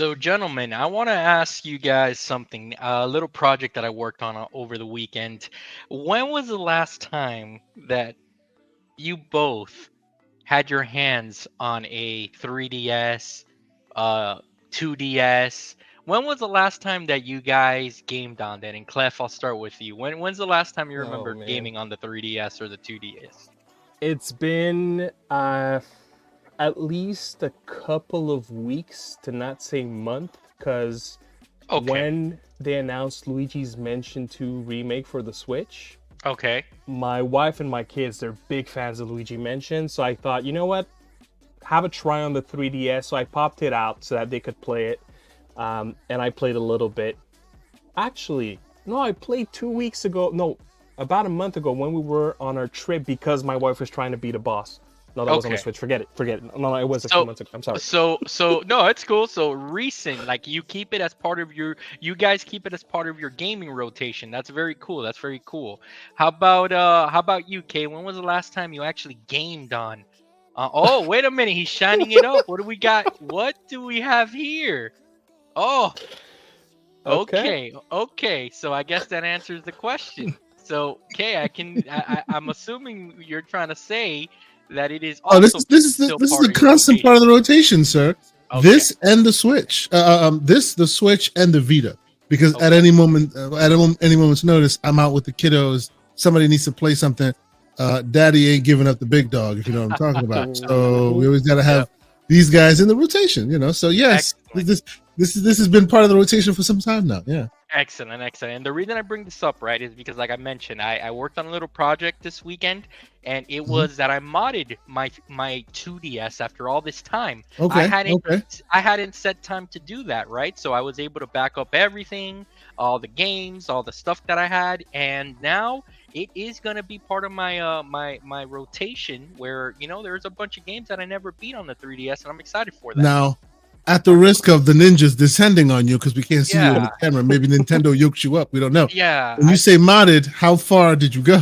So, gentlemen, I want to ask you guys something. A little project that I worked on over the weekend. When was the last time that you both had your hands on a 3DS, uh, 2DS? When was the last time that you guys gamed on that? And Clef, I'll start with you. When's the last time you Oh remember man, gaming on the 3DS or the 2DS? it's been at least a couple of weeks, to not say month, because Okay. when they announced Luigi's Mansion 2 remake for the Switch, Okay. my wife and my kids, they're big fans of Luigi Mansion, so I thought, you know what, have a try on the 3DS. So I popped it out so that they could play it, and I played a little bit. Actually, no, I played 2 weeks ago. No, about a month ago when we were on our trip because my wife was trying to beat a boss. No, that was on the Okay. Switch. Forget it. Forget it. No, it was a few So, months ago. I'm sorry. so no, it's cool. So recent, like you keep it as part of your, you guys keep it as part of your gaming rotation. That's very cool. That's very cool. How about you, Kay? When was the last time you actually gamed on? Oh, wait a minute, he's shining it up. What do we got? What do we have here? Oh, Okay. okay. So I guess that answers the question. So, Kay, I'm assuming you're trying to say that it is Oh, this also is this is the, still this is part the of your constant part rotation. of the rotation, sir. Okay. This and the Switch. The Switch and the Vita. Because at Okay. any moment, any moment's notice, I'm out with the kiddos. Somebody needs to play something. Daddy ain't giving up the big dog, if you know what I'm talking about. So we always got to Yep. have these guys in the rotation, you know. So yes, Excellent. this has been part of the rotation for some time now. Yeah. Excellent, excellent. And the reason I bring this up, right, is because, like I mentioned, I worked on a little project this weekend, and it Mhm. was that I modded my 2DS after all this time. Okay. Okay. I hadn't set time to do that, right? So I was able to back up everything, all the games, all the stuff that I had, and now it is gonna be part of my my rotation where there's a bunch of games that I never beat on the 3DS, and I'm excited for that. Now, at the risk of the ninjas descending on you because we can't see you on Yeah, the camera, maybe Nintendo yokes you up. We don't know. yeah. When you say modded, how far did you go?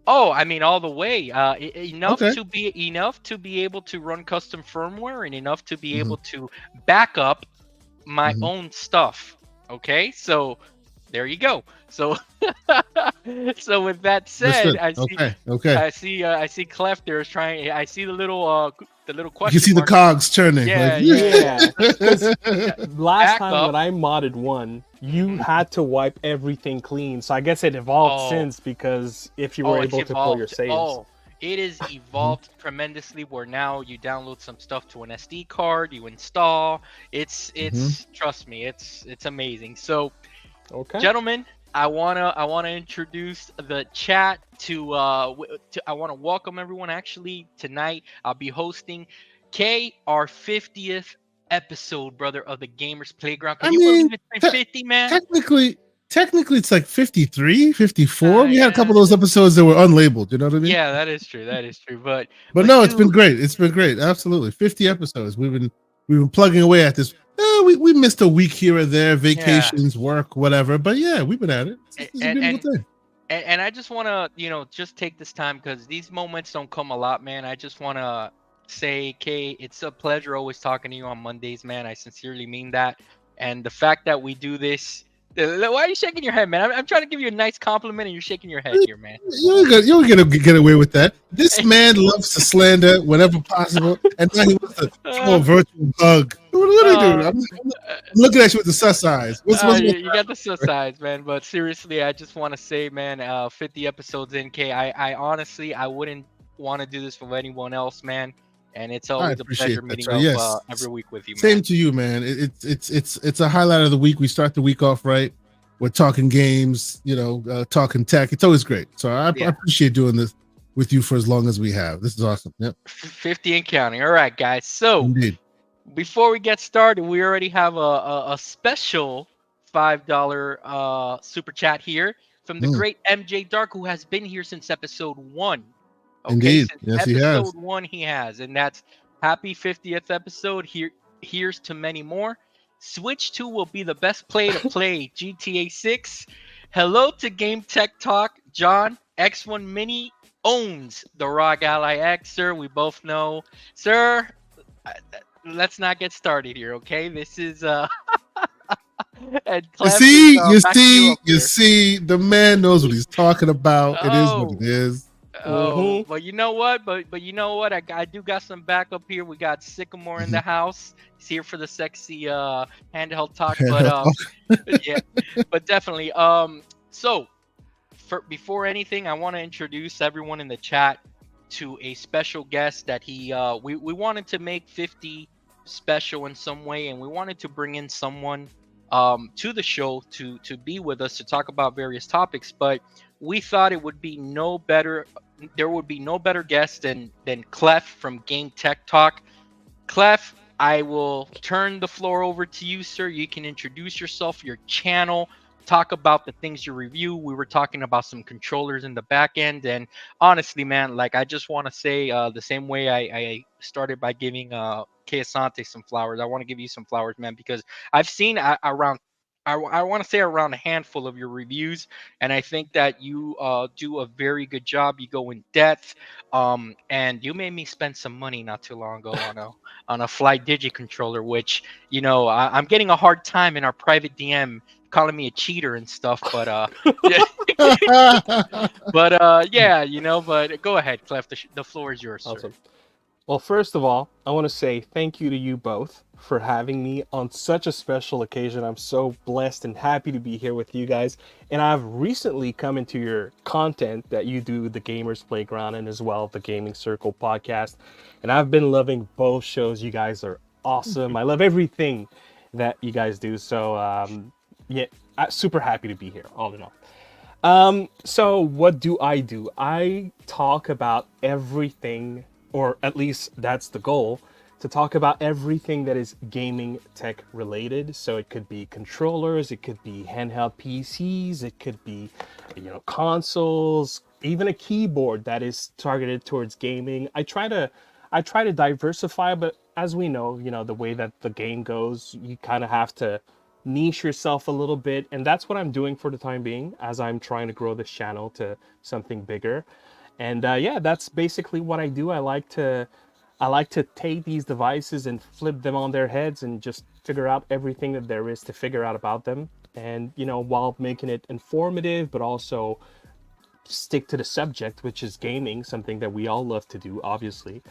Oh, I mean, all the way. Enough Okay. to be able to run custom firmware and enough to be Mhm, able to back up my mhm. own stuff. Okay, so there you go. So, so with that said, Understood. Okay. Okay. I see Clef there is trying. I see the little You can see question the mark. cogs turning. Like, Yeah, yeah, yeah. Yeah, because Yeah, last back time up. when I modded one, you Mhm. had to wipe everything clean. So I guess it evolved Oh, since, because if you were oh, it's able to pull your evolved. saves. Oh, it is Mhm. evolved tremendously. Where now you download some stuff to an SD card, you install. Mhm. It's trust me, it's amazing. So, Okay. gentlemen, I wanna introduce the chat to I wanna welcome everyone. Actually, tonight I'll be hosting our 50th episode, brother, of the Gamers Playground. I Can you mean, believe it's been 50, man? technically, technically, it's like 53, 54. We had a couple Yeah, of those episodes that were unlabeled. You know what I mean? yeah, that is true. That is true. But But no, it's been dude, great. It's been great. Absolutely, 50 episodes. We've been plugging away at this. We missed a week here or there, yeah. vacations, work, whatever. But yeah, we've been at it. and It's a and beautiful and, thing. and I just want to just take this time because these moments don't come a lot, man. I just want to say, Kay, it's a pleasure always talking to you on Mondays, man. I sincerely mean that. And the fact that we do this, why are you shaking your head, man? I'm trying to give you a nice compliment and you're shaking your head here, man. You're gonna get away with that. This man loves to slander whenever possible, and now he wants to throw a uh, virtual hug. What are you doing? uh, I'm looking at you with the sus eyes. What's you got the size, man. But seriously, I just want to say, man, 50 episodes in, K. I honestly, I wouldn't want to do this with anyone else, man. And it's I always a pleasure appreciate that, meeting sir. up Yes, every week with you, man. same to you, man. It's a highlight of the week. We start the week off right. We're talking games, talking tech. It's always great. So I Yeah, appreciate doing this with you for as long as we have. This is awesome. Yep, 50 and counting. All right, guys. So indeed. before we get started, we already have a special $5 super chat here from the Mm, great MJ Dark, who has been here since episode 1. Okay, indeed. since Yes, he has. episode 1 he has, and that's happy 50th episode. Here's to many more. Switch 2 will be the best play to play GTA 6. Hello to Game Tech Talk. John X1 Mini owns the ROG Ally X, sir. We both know, sir. let's not get started here, okay? This is and You Clef is see, you backing you see, up you here. see. The man knows what he's talking about. It is what it Oh, is. oh, Mm-hmm. but you know what? But you know what? I do got some backup here. We got Sycamore in the house. He's here for the sexy handheld talk. But yeah, but definitely. So before anything, I want to introduce everyone in the chat to a special guest that we wanted to make 50 special in some way, and we wanted to bring in someone to the show to be with us to talk about various topics. But we thought it would be no better. There would be no better guest than Clef from Game Tech Talk. Clef, I will turn the floor over to you, sir. You can introduce yourself, your channel, talk about the things you review. We were talking about some controllers in the back end. And honestly, man, like I just want to say the same way I started by giving Kay Asante some flowers. I want to give you some flowers, man, because I've seen around. I want to say around a handful of your reviews, and I think that you do a very good job. You go in depth, and you made me spend some money not too long ago on a Fly Digi controller, which I'm getting a hard time in our private DM calling me a cheater and stuff. But yeah, but yeah, But go ahead, Clef. The floor is yours, sir. Awesome. Well, first of all, I want to say thank you to you both for having me on such a special occasion. I'm so blessed and happy to be here with you guys. And I've recently come into your content that you do, the Gamers Playground, and as well the Gaming Circle podcast. And I've been loving both shows. You guys are awesome. I love everything that you guys do. So, yeah, I'm super happy to be here, all in all. So what do? I talk about everything, or at least that's the goal, to talk about everything that is gaming tech related. So it could be controllers, it could be handheld PCs, it could be, consoles, even a keyboard that is targeted towards gaming. I try to diversify, but as we know, the way that the game goes, you kind of have to niche yourself a little bit, and that's what I'm doing for the time being as I'm trying to grow this channel to something bigger. And yeah, that's basically what I do. I like to take these devices and flip them on their heads and just figure out everything that there is to figure out about them, and while making it informative but also stick to the subject, which is gaming, something that we all love to do, obviously.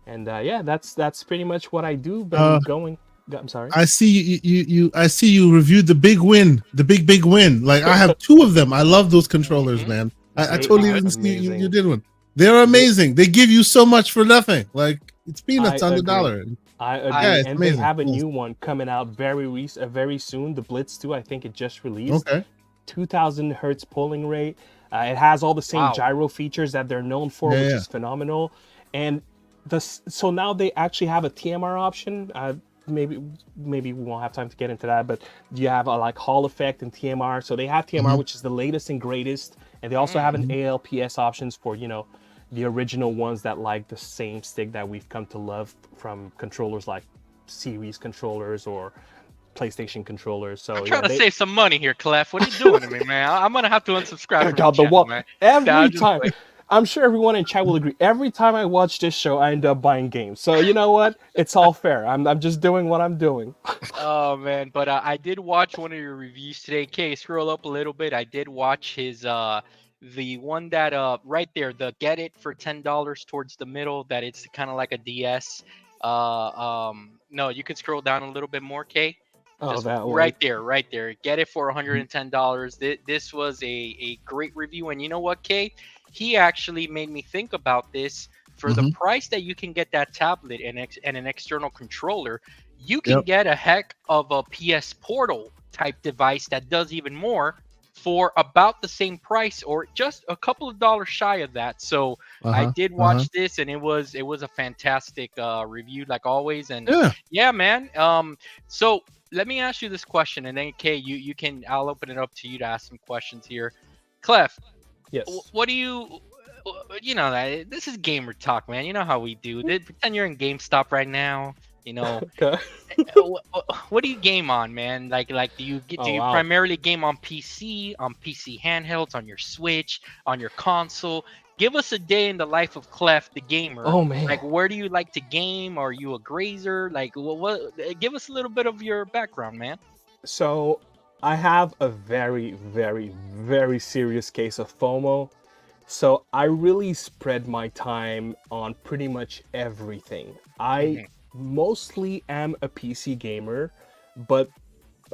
And yeah, that's pretty much what I do. Been going. I'm sorry. I see you. I see you reviewed the big win, the big win. Like I have two of them. I love those controllers, man. I They totally are didn't see you amazing. did one. They're amazing. They give you so much for nothing. Like it's peanuts I on the agree. dollar. I agree, Yeah, it's and they amazing. have a Yes. new one coming out very soon. The Blitz 2, I think it just released. Okay. 2000 hertz polling rate. It has all the same Wow. gyro features that they're known for, which Yeah. is phenomenal. And so now they actually have a TMR option. Maybe we won't have time to get into that, but you have a like Hall effect and TMR. So they have TMR, which is the latest and greatest, and they also have an ALPS options for the original ones that like the same stick that we've come to love from controllers like series controllers or PlayStation controllers. So I'm yeah, trying to save some money here, Clef. What are you doing to me, man? I'm gonna have to unsubscribe from your God, the channel, wall. man. Nah, Every I'm just time, playing. I'm sure everyone in chat will agree. Every time I watch this show, I end up buying games. So you know what? It's all fair. I'm just doing what I'm doing. Oh man, but I did watch one of your reviews today. Okay, scroll up a little bit. I did watch his the one that right there, the get it for $10 towards the middle, that it's kind of like a DS. No, you can scroll down a little bit more, Kay. Oh, Just that one. right there, right there. Get it for $110. This was a great review, and you know what, Kay? He actually made me think about this. For the price that you can get that tablet and an external controller, you can Yep. get a heck of a PS Portal type device that does even more for about the same price or just a couple of dollars shy of that. So I did watch this, and it was a fantastic review like always. And Yeah. yeah, man. So let me ask you this question, and then Kay, you can, I'll open it up to you to ask some questions here. Clef, Yes. what do you that this is gamer talk, man. You know how we do. Pretend you're in GameStop right now. You know, Okay. what do you game on, man? Like do Oh you wow. primarily game on PC handhelds, on your Switch, on your console? Give us a day in the life of Clef, the gamer. Oh man. Like, where do you like to game? Are you a grazer? Like, give us a little bit of your background, man. So I have a very, very, very serious case of FOMO. So I really spread my time on pretty much everything. I Hmm. mostly am a PC gamer, but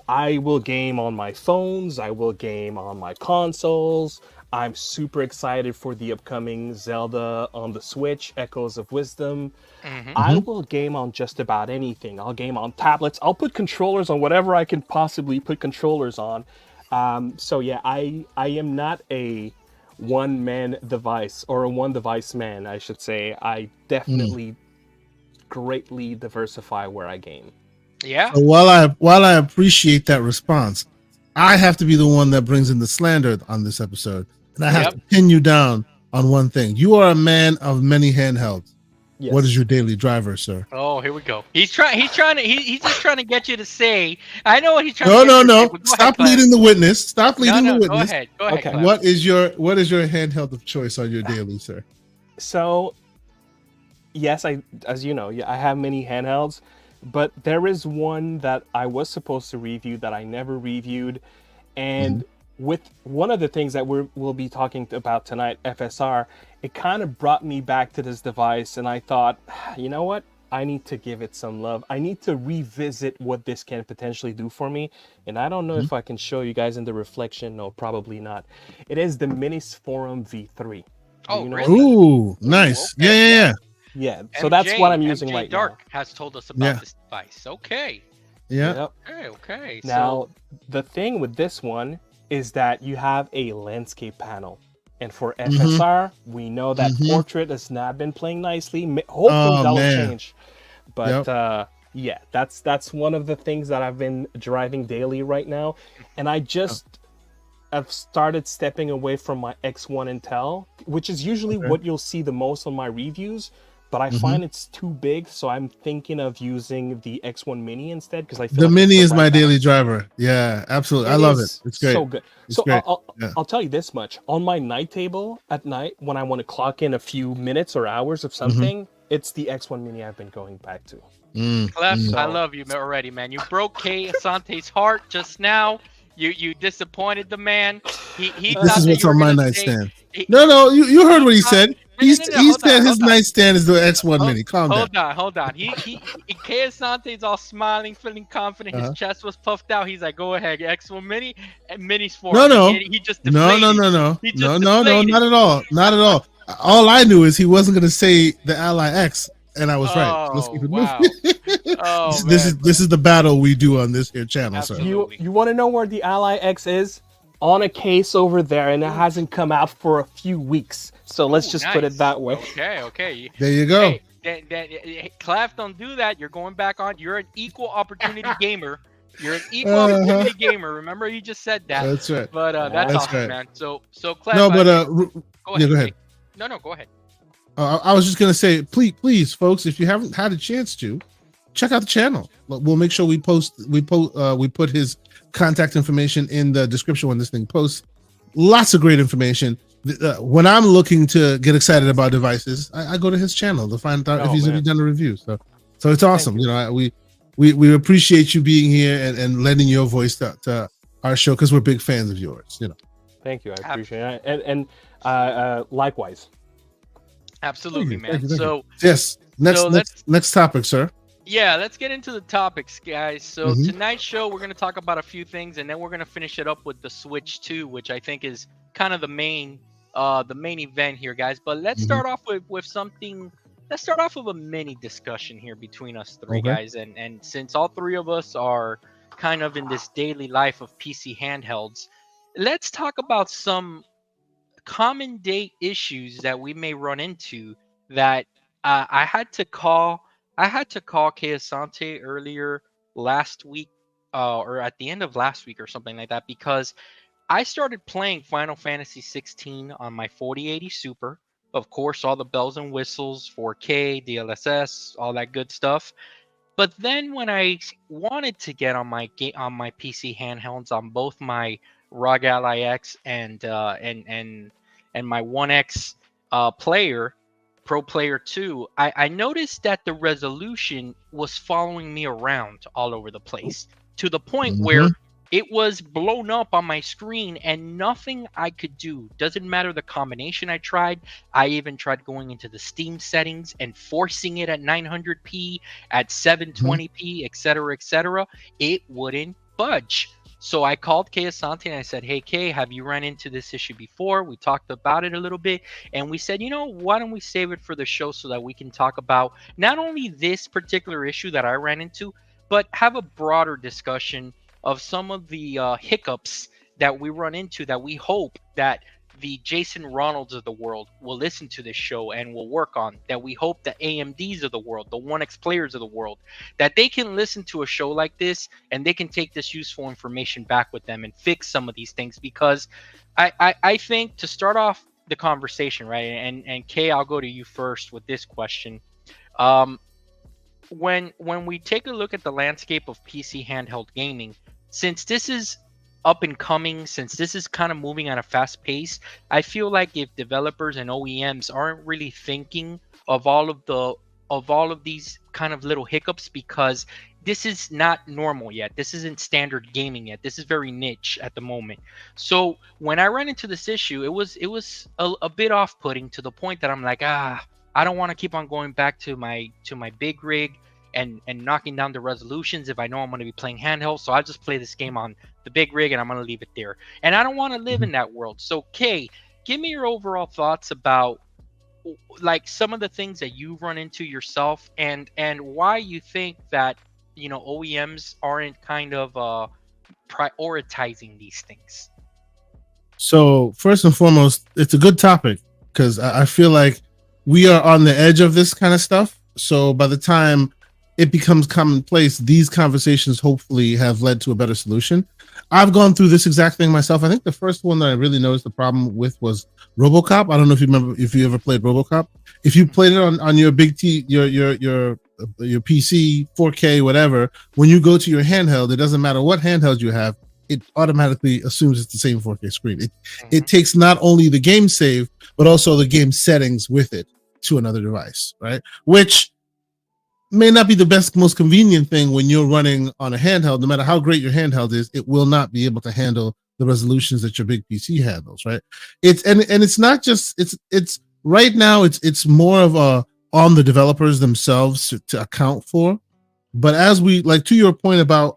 I will game on my phones, I will game on my consoles. I'm super excited for the upcoming Zelda on the Switch, Echoes of Wisdom. Hmm. I Hmm. will game on just about anything. I'll game on tablets. I'll put controllers on whatever I can possibly put controllers on. So yeah, I am not a one man device or a one device man, I should say. I Mm. definitely greatly diversify where I game. Yeah. So while I appreciate that response, I have to be the one that brings in the slander on this episode, and I have Yep. to pin you down on one thing. You are a man of many handhelds. What is Yes. your daily driver, sir? Oh, here we go. He's trying. He's just trying to get you to say. I know what he's trying to No, get no, you to say. no! But go ahead, Stop Clef. leading the witness. Stop No, leading the no. Go witness. ahead. Go ahead, Okay. Clef. What is your handheld of choice on your daily, sir? So yes, as you know, yeah, I have many handhelds, but there is one that I was supposed to review that I never reviewed, Mhm. and with one of the things that we'll be talking about tonight, FSR, it kind of brought me back to this device, and I thought, you know what? I need to give it some love. I need to revisit what this can potentially do for me, and I don't know Mhm. if I can show you guys in the reflection. No, probably not. It is the Minis Forum V3. Do Oh, you know what that really? is? Ooh, Ooh, nice. Yeah, okay. yeah, Yeah. yeah, Yeah, so that's what MJ I'm using MJ right now. Dark has told us about yeah, this device. Okay. yeah. Yep. Okay. Okay. So. Now, the thing with this one is that you have a landscape panel. And for Mm-hmm. FSR, we know that Mm-hmm. portrait has not been playing nicely. Hopefully Oh that'll man. change. But Yep. yeah, that's one of the things that I've been driving daily right now. And I just have started stepping away from my X1 Intel, which is usually Okay. what you'll see the most on my reviews. But I Mm-hmm. find it's too big, so I'm thinking of using the X1 Mini instead because I feel The like it's mini the is right my daily balance. driver. Yeah, absolutely. I It love it. is It's great. so good. It's So great. Yeah. I'll tell you this much: on my night table at night, when I want to clock in a few minutes or hours of Mm-hmm. something, it's the X1 Mini I've been going back to. Clef, Mm. I So love you already, man. You broke Kay Asante's heart just now. You disappointed the man. He This thought is that what's you were on my gonna say. nightstand. He, No, no, you heard he what he thought. said. No, no, no, no. He Hold on, said his hold on. nightstand is the X1 Hold, mini. Calm down. hold on. Kay Asante's all smiling, feeling confident. His Uh-huh. chest was puffed out. He's like, "Go ahead, X1 Mini and Minis for No, him." And no, he just no, no, deflated. no, no, He no, just no, no, deflated. not at all, not at all. All I knew is he wasn't going to say the Ally X, and I was right. Let's keep Oh it moving. wow. Oh This man. is this is the battle we do on this here channel, sir. Absolutely. you want to know where the Ally X is? On a case over there, and it hasn't come out for a few weeks. So let's Ooh, just nice. put it that way. Okay, okay. There you go. Hey, Clef, don't do that. You're going back on. You're an equal opportunity gamer. You're an equal Uh-huh. opportunity gamer. Remember, you just said that. That's right. But that's That's awesome, right. man. So Clef, No, but go yeah, ahead. go ahead. No, go ahead. I was just gonna say, please, folks, if you haven't had a chance to, check out the channel. We'll make sure we put his contact information in the description when this thing posts. Lots of great information. When I'm looking to get excited about devices, I go to his channel to find out if Oh, he's man. already done a review. So it's awesome. you. You know, we appreciate you being here and lending your voice to our show because we're big fans of yours. You know. Thank you. I appreciate it. And likewise. Absolutely, man. Thank you. So Yes. Next topic, sir. yeah, let's get into the topics, guys. So Mhm. tonight's show, we're going to talk about a few things, and then we're going to finish it up with the Switch 2, which I think is kind of the main event here, guys. But let's Mhm. start off with something. Let's start off with a mini discussion here between us three, Okay. guys. And since all three of us are kind of in this daily life of PC handhelds, let's talk about some common day issues that we may run into that I had to call Kay Asante earlier last week, or at the end of last week or something like that, because I started playing Final Fantasy 16 on my 4080 Super. Of course, all the bells and whistles, 4K, DLSS, all that good stuff. But then when I wanted to get on my PC handhelds on both my ROG Ally X and my One X player, Pro Player 2, I noticed that the resolution was following me around all over the place to the point Mm-hmm. where it was blown up on my screen and nothing I could do. Doesn't matter the combination I tried. I even tried going into the Steam settings and forcing it at 900p, at 720p, etc., etc. It wouldn't budge. So I called Kay Asante and I said, "Hey Kay, have you run into this issue before?" We talked about it a little bit and we said, why don't we save it for the show so that we can talk about not only this particular issue that I ran into, but have a broader discussion of some of the hiccups that we run into that we hope that the Jason Ronalds of the world will listen to this show and will work on, that we hope the AMDs of the world, the 1X players of the world, that they can listen to a show like this and they can take this useful information back with them and fix some of these things. Because I think to start off the conversation, right, and Kay, I'll go to you first with this question. When we take a look at the landscape of PC handheld gaming, since this is up and coming, since this is kind of moving at a fast pace, I feel like if developers and OEMs aren't really thinking of all of these kind of little hiccups, because this is not normal yet. This isn't standard gaming yet. This is very niche at the moment. So when I ran into this issue, it was a bit off-putting to the point that I'm like, I don't want to keep on going back to my big rig and knocking down the resolutions if I know I'm going to be playing handheld. So I'll just play this game on the big rig and I'm going to leave it there. And I don't want to live in that world. So Kay, give me your overall thoughts about like some of the things that you've run into yourself and why you think that OEMs aren't kind of prioritizing these things. So first and foremost, it's a good topic because I feel like we are on the edge of this kind of stuff. So by the time it becomes commonplace, these conversations hopefully have led to a better solution. I've gone through this exact thing myself. I think the first one that I really noticed the problem with was RoboCop. I don't know if you remember, if you ever played RoboCop. If you played it on your big your PC, 4K, whatever, when you go to your handheld, it doesn't matter what handheld you have, it automatically assumes it's the same 4K screen. It takes not only the game save, but also the game settings with it to another device, right? Which may not be the best, most convenient thing when you're running on a handheld. No matter how great your handheld is, it will not be able to handle the resolutions that your big PC handles, right? It's not just it's right now it's more of a on the developers themselves to account for. But as we, like, to your point about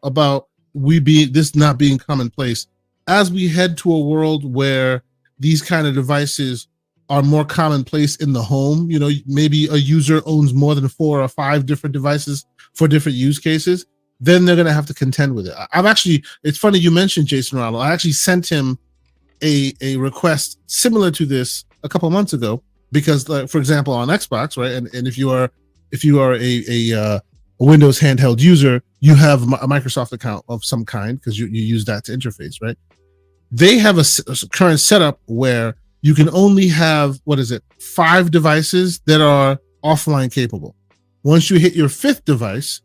this not being commonplace, as we head to a world where these kind of devices are more commonplace in the home, maybe a user owns more than 4 or 5 different devices for different use cases, then they're going to have to contend with it. It's funny you mentioned Jason Ronald. I actually sent him a request similar to this a couple of months ago because, like, for example, on Xbox, right? And if you are a Windows handheld user, you have a Microsoft account of some kind because you use that to interface, right? They have a current setup where you can only have, 5 devices that are offline capable. Once you hit your 5th device,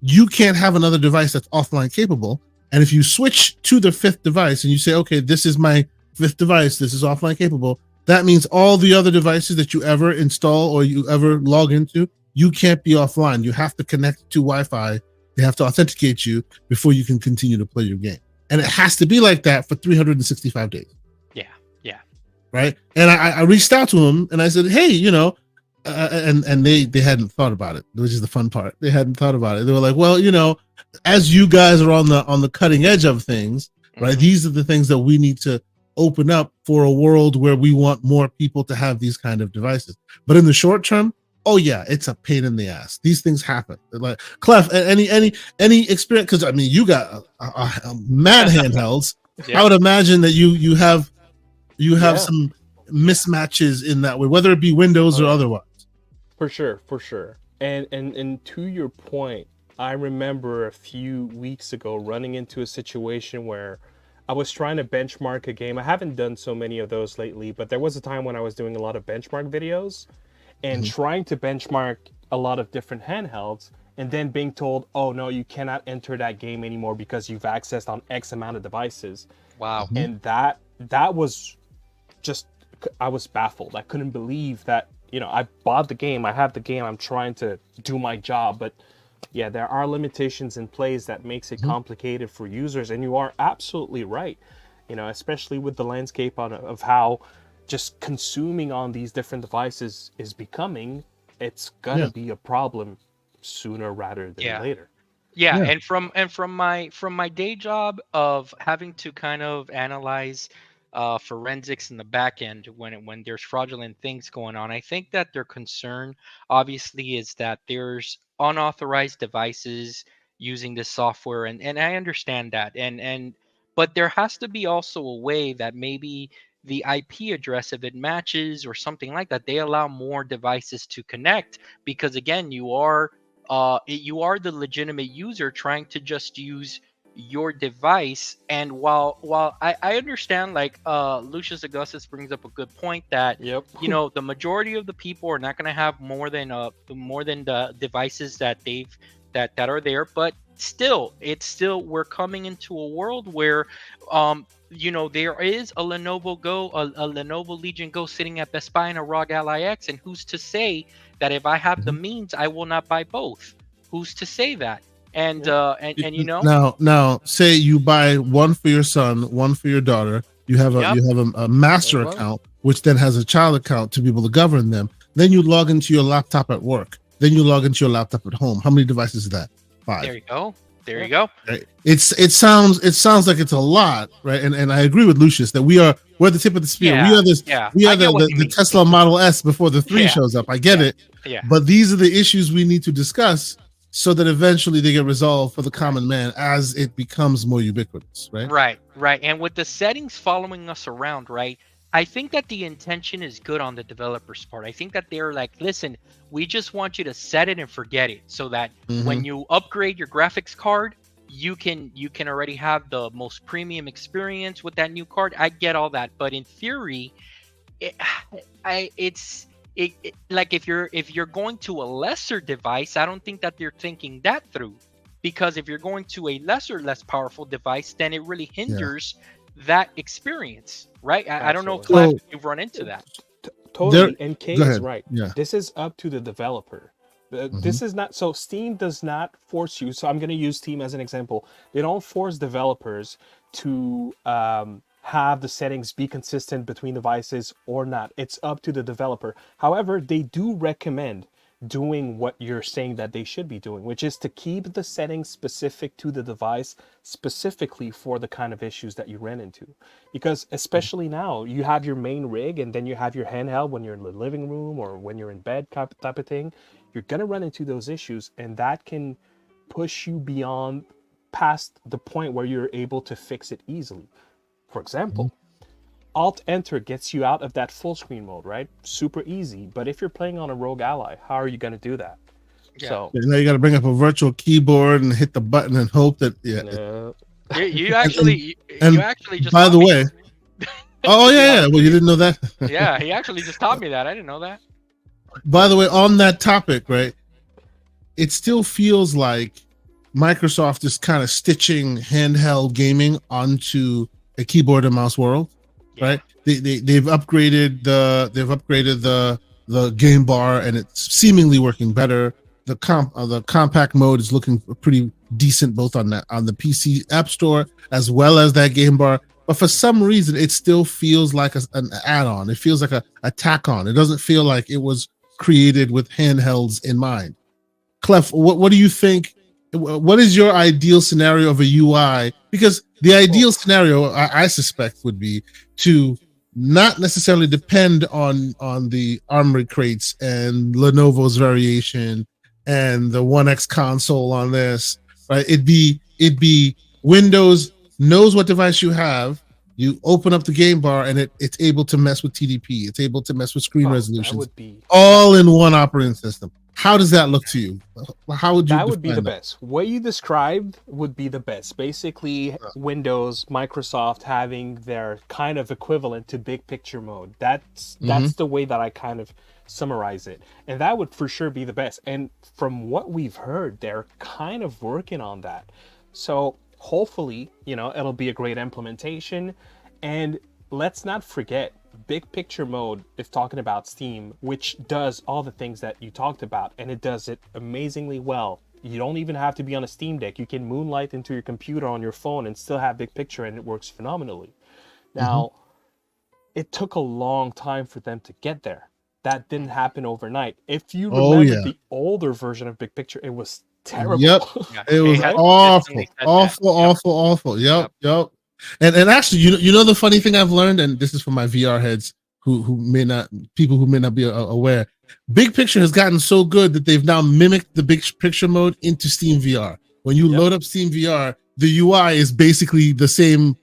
you can't have another device that's offline capable. And if you switch to the 5th device and you say, okay, this is my 5th device, this is offline capable, that means all the other devices that you ever install or you ever log into, you can't be offline. You have to connect to Wi-Fi. They have to authenticate you before you can continue to play your game. And it has to be like that for 365 days. Yeah. Right. And I reached out to him and I said, hey, and they hadn't thought about it, which is the fun part. They hadn't thought about it. They were like, well, as you guys are on the cutting edge of things, right? These are the things that we need to open up for a world where we want more people to have these kind of devices. But in the short term, oh yeah, it's a pain in the ass. These things happen. Like, Clef, any experience? Because I mean, you got a mad handhelds. Yeah. I would imagine that you have some mismatches in that way, whether it be Windows or otherwise. For sure. And to your point, I remember a few weeks ago running into a situation where I was trying to benchmark a game. I haven't done so many of those lately, but there was a time when I was doing a lot of benchmark videos and trying to benchmark a lot of different handhelds. and then being told, oh no, you cannot enter that game anymore because you've accessed on X amount of devices. Wow. And that was just, I was baffled. I couldn't believe that, I bought the game, I have the game, I'm trying to do my job, but yeah, there are limitations in place that makes it complicated for users. And you are absolutely right, especially with the landscape of how just consuming on these different devices is becoming, it's gonna be a problem sooner rather than later. Yeah, and from my day job of having to kind of analyze forensics in the back end when there's fraudulent things going on, I think that their concern obviously is that there's unauthorized devices using this software, and I understand that, and but there has to be also a way that maybe the IP address, if it matches or something like that, they allow more devices to connect, because again, you are the legitimate user trying to just use your device. And while I understand, like Lucius Augustus brings up a good point that the majority of the people are not going to have more than the devices that that are there, but still we're coming into a world where there is a Lenovo Legion Go sitting at Best Buy and a ROG Ally X, and who's to say that if I have the means, I will not buy both? Who's to say that? And now say you buy one for your son, one for your daughter. You have a master account, which then has a child account to be able to govern them. Then you log into your laptop at work. Then you log into your laptop at home. How many devices is that? 5. There you go. There you go. Right. It sounds like it's a lot, right? And I agree with Lucius that we're the tip of the spear. Yeah, we are the Tesla Model S before the 3 shows up. I get it. Yeah. But these are the issues we need to discuss so that eventually they get resolved for the common man as it becomes more ubiquitous, right? Right. And with the settings following us around, right? I think that the intention is good on the developer's part. I think that they're like, listen, we just want you to set it and forget it, so that when you upgrade your graphics card, you can already have the most premium experience with that new card. I get all that, but in theory, it's like if you're going to a lesser device, I don't think that they're thinking that through, because if you're going to a less powerful device, then it really hinders that experience, right? I don't know if you've run into that. Totally. And Kay is right. Yeah. This is up to the developer. This is not, so Steam does not force you. So I'm going to use Steam as an example. They don't force developers to have the settings be consistent between devices or not. It's up to the developer. However, they do recommend doing what you're saying that they should be doing, which is to keep the settings specific to the device, specifically for the kind of issues that you ran into. Because especially now, you have your main rig and then you have your handheld when you're in the living room or when you're in bed type of thing. You're going to run into those issues, and that can push you past the point where you're able to fix it easily. For example, Alt-Enter gets you out of that full screen mode, right? Super easy. But if you're playing on a ROG Ally, how are you going to do that? Yeah. So now you got to bring up a virtual keyboard and hit the button and hope that You actually just by the way. Oh yeah. Well, you didn't know that? Yeah, he actually just taught me that. I didn't know that. By the way, on that topic, right? It still feels like Microsoft is kind of stitching handheld gaming onto a keyboard and mouse world, right? They've upgraded the game bar, and it's seemingly working better. The compact mode is looking pretty decent both on the PC App Store as well as that game bar. But for some reason, it still feels like an add-on. It feels like a tack-on. It doesn't feel like it was created with handhelds in mind. Clef, what do you think? What is your ideal scenario of a UI? Because the ideal scenario, I suspect, would be to not necessarily depend on the Armory crates and Lenovo's variation and the 1X console on this, right? It'd be Windows knows what device you have. You open up the game bar and it's able to mess with TDP. It's able to mess with screen resolutions. That would be all in one operating system. How does that look to you? How would you That would be the define that? best. What you described would be the best. Basically, Windows, Microsoft having their kind of equivalent to big picture mode. That's the way that I kind of summarize it. And that would for sure be the best. And from what we've heard, they're kind of working on that. So hopefully, it'll be a great implementation. And let's not forget, big picture mode is talking about Steam, which does all the things that you talked about, and it does it amazingly well. You don't even have to be on a Steam Deck. You can moonlight into your computer on your phone and still have big picture, and it works phenomenally. Now, it took a long time for them to get there. That didn't happen overnight. If you remember the older version of big picture, it was terrible. Yep. It was awful. Yep. And actually, the funny thing I've learned, and this is for my VR heads who may not be aware, Big Picture has gotten so good that they've now mimicked the Big Picture mode into Steam VR. When you load up Steam VR, the UI is basically the same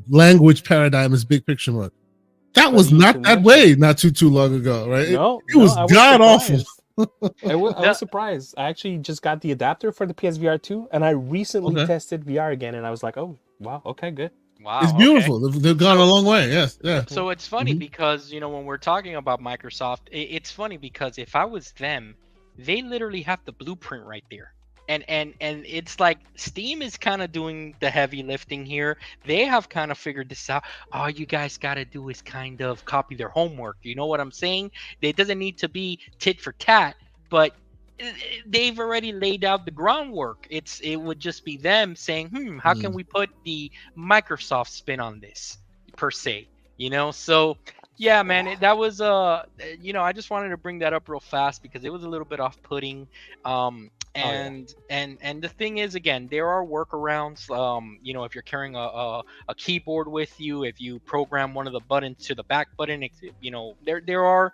language paradigm as Big Picture mode. That was not that way not too long ago, right? No, it was god awful. I was surprised. I actually just got the adapter for the PSVR 2, and I recently tested VR again, and I was like, oh, wow, okay, good. Wow, it's beautiful. Okay. They've gone a long way. Yes, yeah. So it's funny because when we're talking about Microsoft, it's funny because if I was them, they literally have the blueprint right there. And it's like Steam is kind of doing the heavy lifting here. They have kind of figured this out. All you guys got to do is kind of copy their homework. You know what I'm saying? It doesn't need to be tit for tat, but they've already laid out the groundwork. It would just be them saying, how can we put the Microsoft spin on this per se? So yeah, man, that was I just wanted to bring that up real fast because it was a little bit off-putting. And the thing is, again, there are workarounds. If you're carrying a keyboard with you, if you program one of the buttons to the back button, there are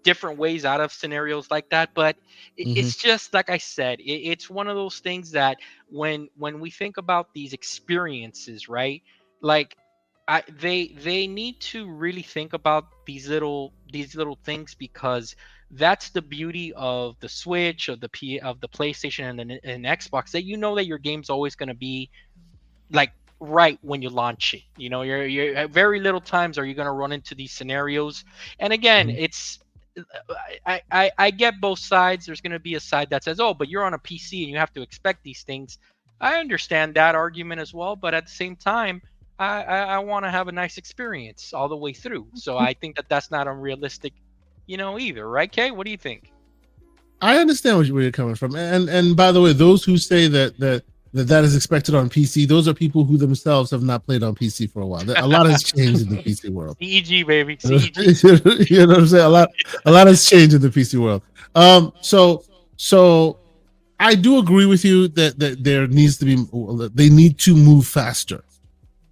different ways out of scenarios like that. But it's just like I said, it's one of those things that when we think about these experiences, right? Like they need to really think about these little things, because that's the beauty of the Switch, of the PlayStation, and Xbox, that that your game's always going to be like right when you launch it. You're at very little times are you going to run into these scenarios. And again, it's I get both sides. There's going to be a side that says, oh, but you're on a PC and you have to expect these things. I understand that argument as well, but at the same time, I want to have a nice experience all the way through. So I think that's not unrealistic, either, right, Kay? What do you think? I understand where you're coming from, and by the way, those who say that is expected on PC, those are people who themselves have not played on PC for a while. A lot has changed in the PC world. CEG, baby, CEG. You know what I'm saying? A lot has changed in the PC world. So I do agree with you that there needs to be, they need to move faster.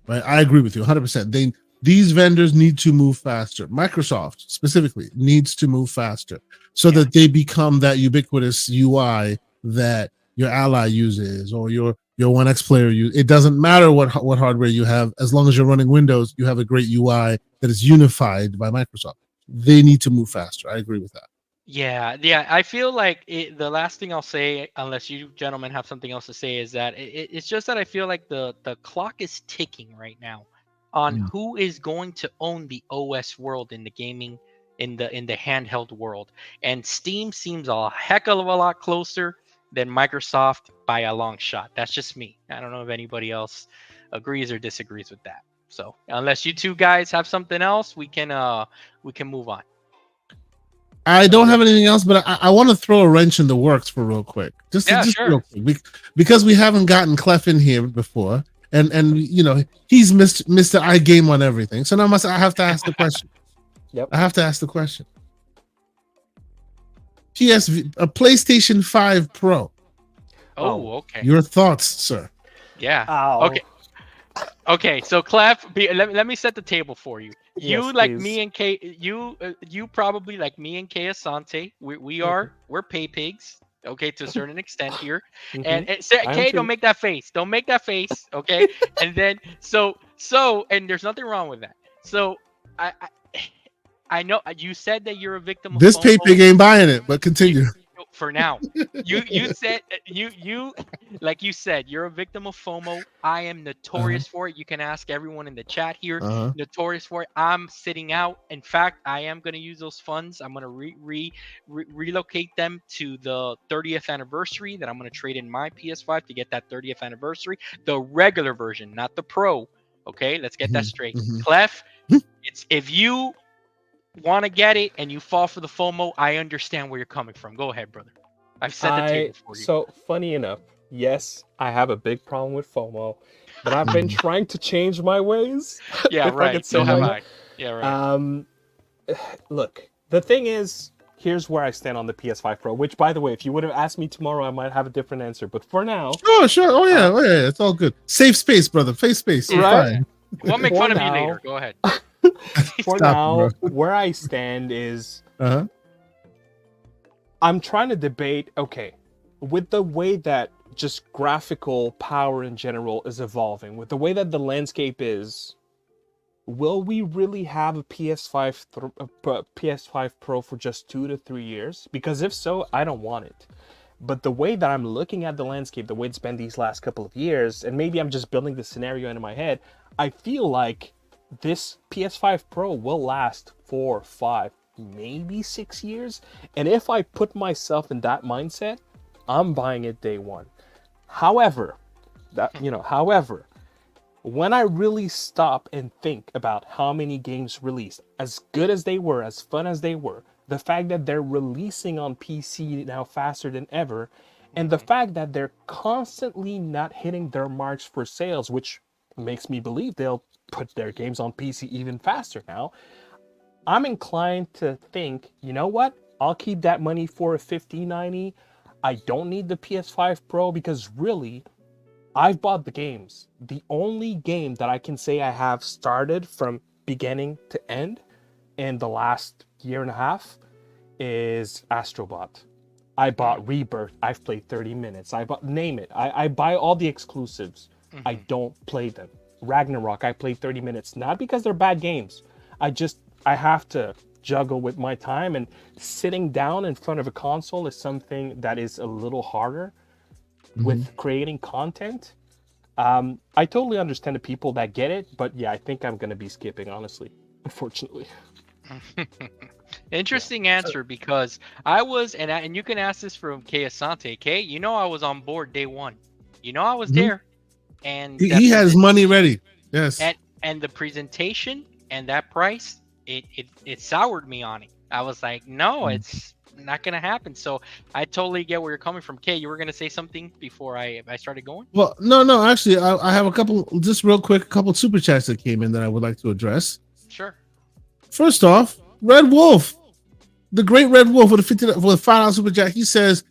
Right, I agree with you 100%. These vendors need to move faster. Microsoft specifically needs to move faster so that they become that ubiquitous UI that your Ally uses or your One X player uses. It doesn't matter what hardware you have, as long as you're running Windows, you have a great UI that is unified by Microsoft. They need to move faster. I agree with that. Yeah. I feel like the last thing I'll say, unless you gentlemen have something else to say, is that it's just that I feel like the clock is ticking right now on who is going to own the OS world in the gaming, in the handheld world. And Steam seems a heck of a lot closer than Microsoft by a long shot. That's just me. I don't know if anybody else agrees or disagrees with that. So unless you two guys have something else, we can move on. I don't have anything else, but I want to throw a wrench in the works for real quick. Just sure. Real quick, because we haven't gotten Clef in here before, and he's Mr. I game on everything. So now I have to ask the question. Yep. I have to ask the question. A PlayStation 5 Pro. Oh, okay. Your thoughts, sir? Yeah. Ow. Okay. So Clef, let me set the table for you. You Yes, like please. me and Kay, you probably like me and Kay Asante. We're pay pigs, okay, to a certain extent here. And Kay, don't make that face. Don't make that face, okay? And then so and there's nothing wrong with that. So I know you said that you're a victim of This FOMO. pay pig ain't buying it, but continue. For now. You said you like you said, you're a victim of FOMO. I am Uh-huh. notorious for it. You can ask everyone in the chat here. Uh-huh. Notorious for it. I'm sitting out. In fact, I am going to use those funds. I'm going to relocate them to the 30th anniversary. That I'm going to trade in my PS5 to get that 30th anniversary, the regular version, not the Pro. Okay, let's get that Mhm, straight. mhm. Clef, it's if you want to get it and you fall for the FOMO, I understand where you're coming from. Go ahead, brother. I've set the table for you. So funny enough, yes, I have a big problem with FOMO, but I've been Mhm, trying to change my ways, Yeah, if I right. could say So it have like mhm, I. Yeah, right. that. Look, the thing is, here's where I stand on the PS5 Pro. Which, by the way, if you would have asked me tomorrow, I might have a different answer. But for now, Sure, sure. Oh yeah, uh, oh yeah. It's all good. Safe space, brother. Safe space. You're Yeah, right? yeah. fine. We'll make For fun of you later. now, Go ahead. for Stop it, bro. now, where I stand is Uh-huh. I'm trying to debate. Okay, with the way that just graphical power in general is evolving, with the way that the landscape is, will we really have a PS5 Pro for just 2 to 3 years? Because if so, I don't want it. But the way that I'm looking at the landscape, the way it's been these last couple of years, and maybe I'm just building the scenario into my head, I feel like this PS5 Pro will last 4, 5, maybe 6 years. And if I put myself in that mindset, I'm buying it day one. However, however, when I really stop and think about how many games released, as good as they were, as fun as they were, the fact that they're releasing on PC now faster than ever, and the Mhm. fact that they're constantly not hitting their marks for sales, which makes me believe they'll put their games on PC even faster now, I'm inclined to think, you know what? I'll keep that money for a 5090. I don't need the PS5 Pro because really, I've bought the games. The only game that I can say I have started from beginning to end in the last year and a half is Astrobot. I bought Rebirth. I've played 30 minutes. I bought, name it. I buy all the exclusives. I Mhm. don't play them. Ragnarok, I played 30 minutes. Not because they're bad games. I have to juggle with my time, and sitting down in front of a console is something that is a little harder Mhm. with creating content. I totally understand the people that get it, but yeah, I think I'm gonna be skipping, honestly, unfortunately. Yeah. Interesting answer because I was and you can ask this from K Asante. K, you know I was on board day one. You know I was Mhm. there, and He that has money presentation ready. Yes. and the presentation and that price, it soured me on it. I was like, no, Mm. it's not gonna happen. So I totally get where you're coming from. K, you were gonna say something before I started going? Well, no, no. Actually, I have a couple, just real quick, a couple super chats that came in that I would like to address. Sure. First off, Red Wolf, the great Red Wolf with a 50 with a $5 super chat. He says,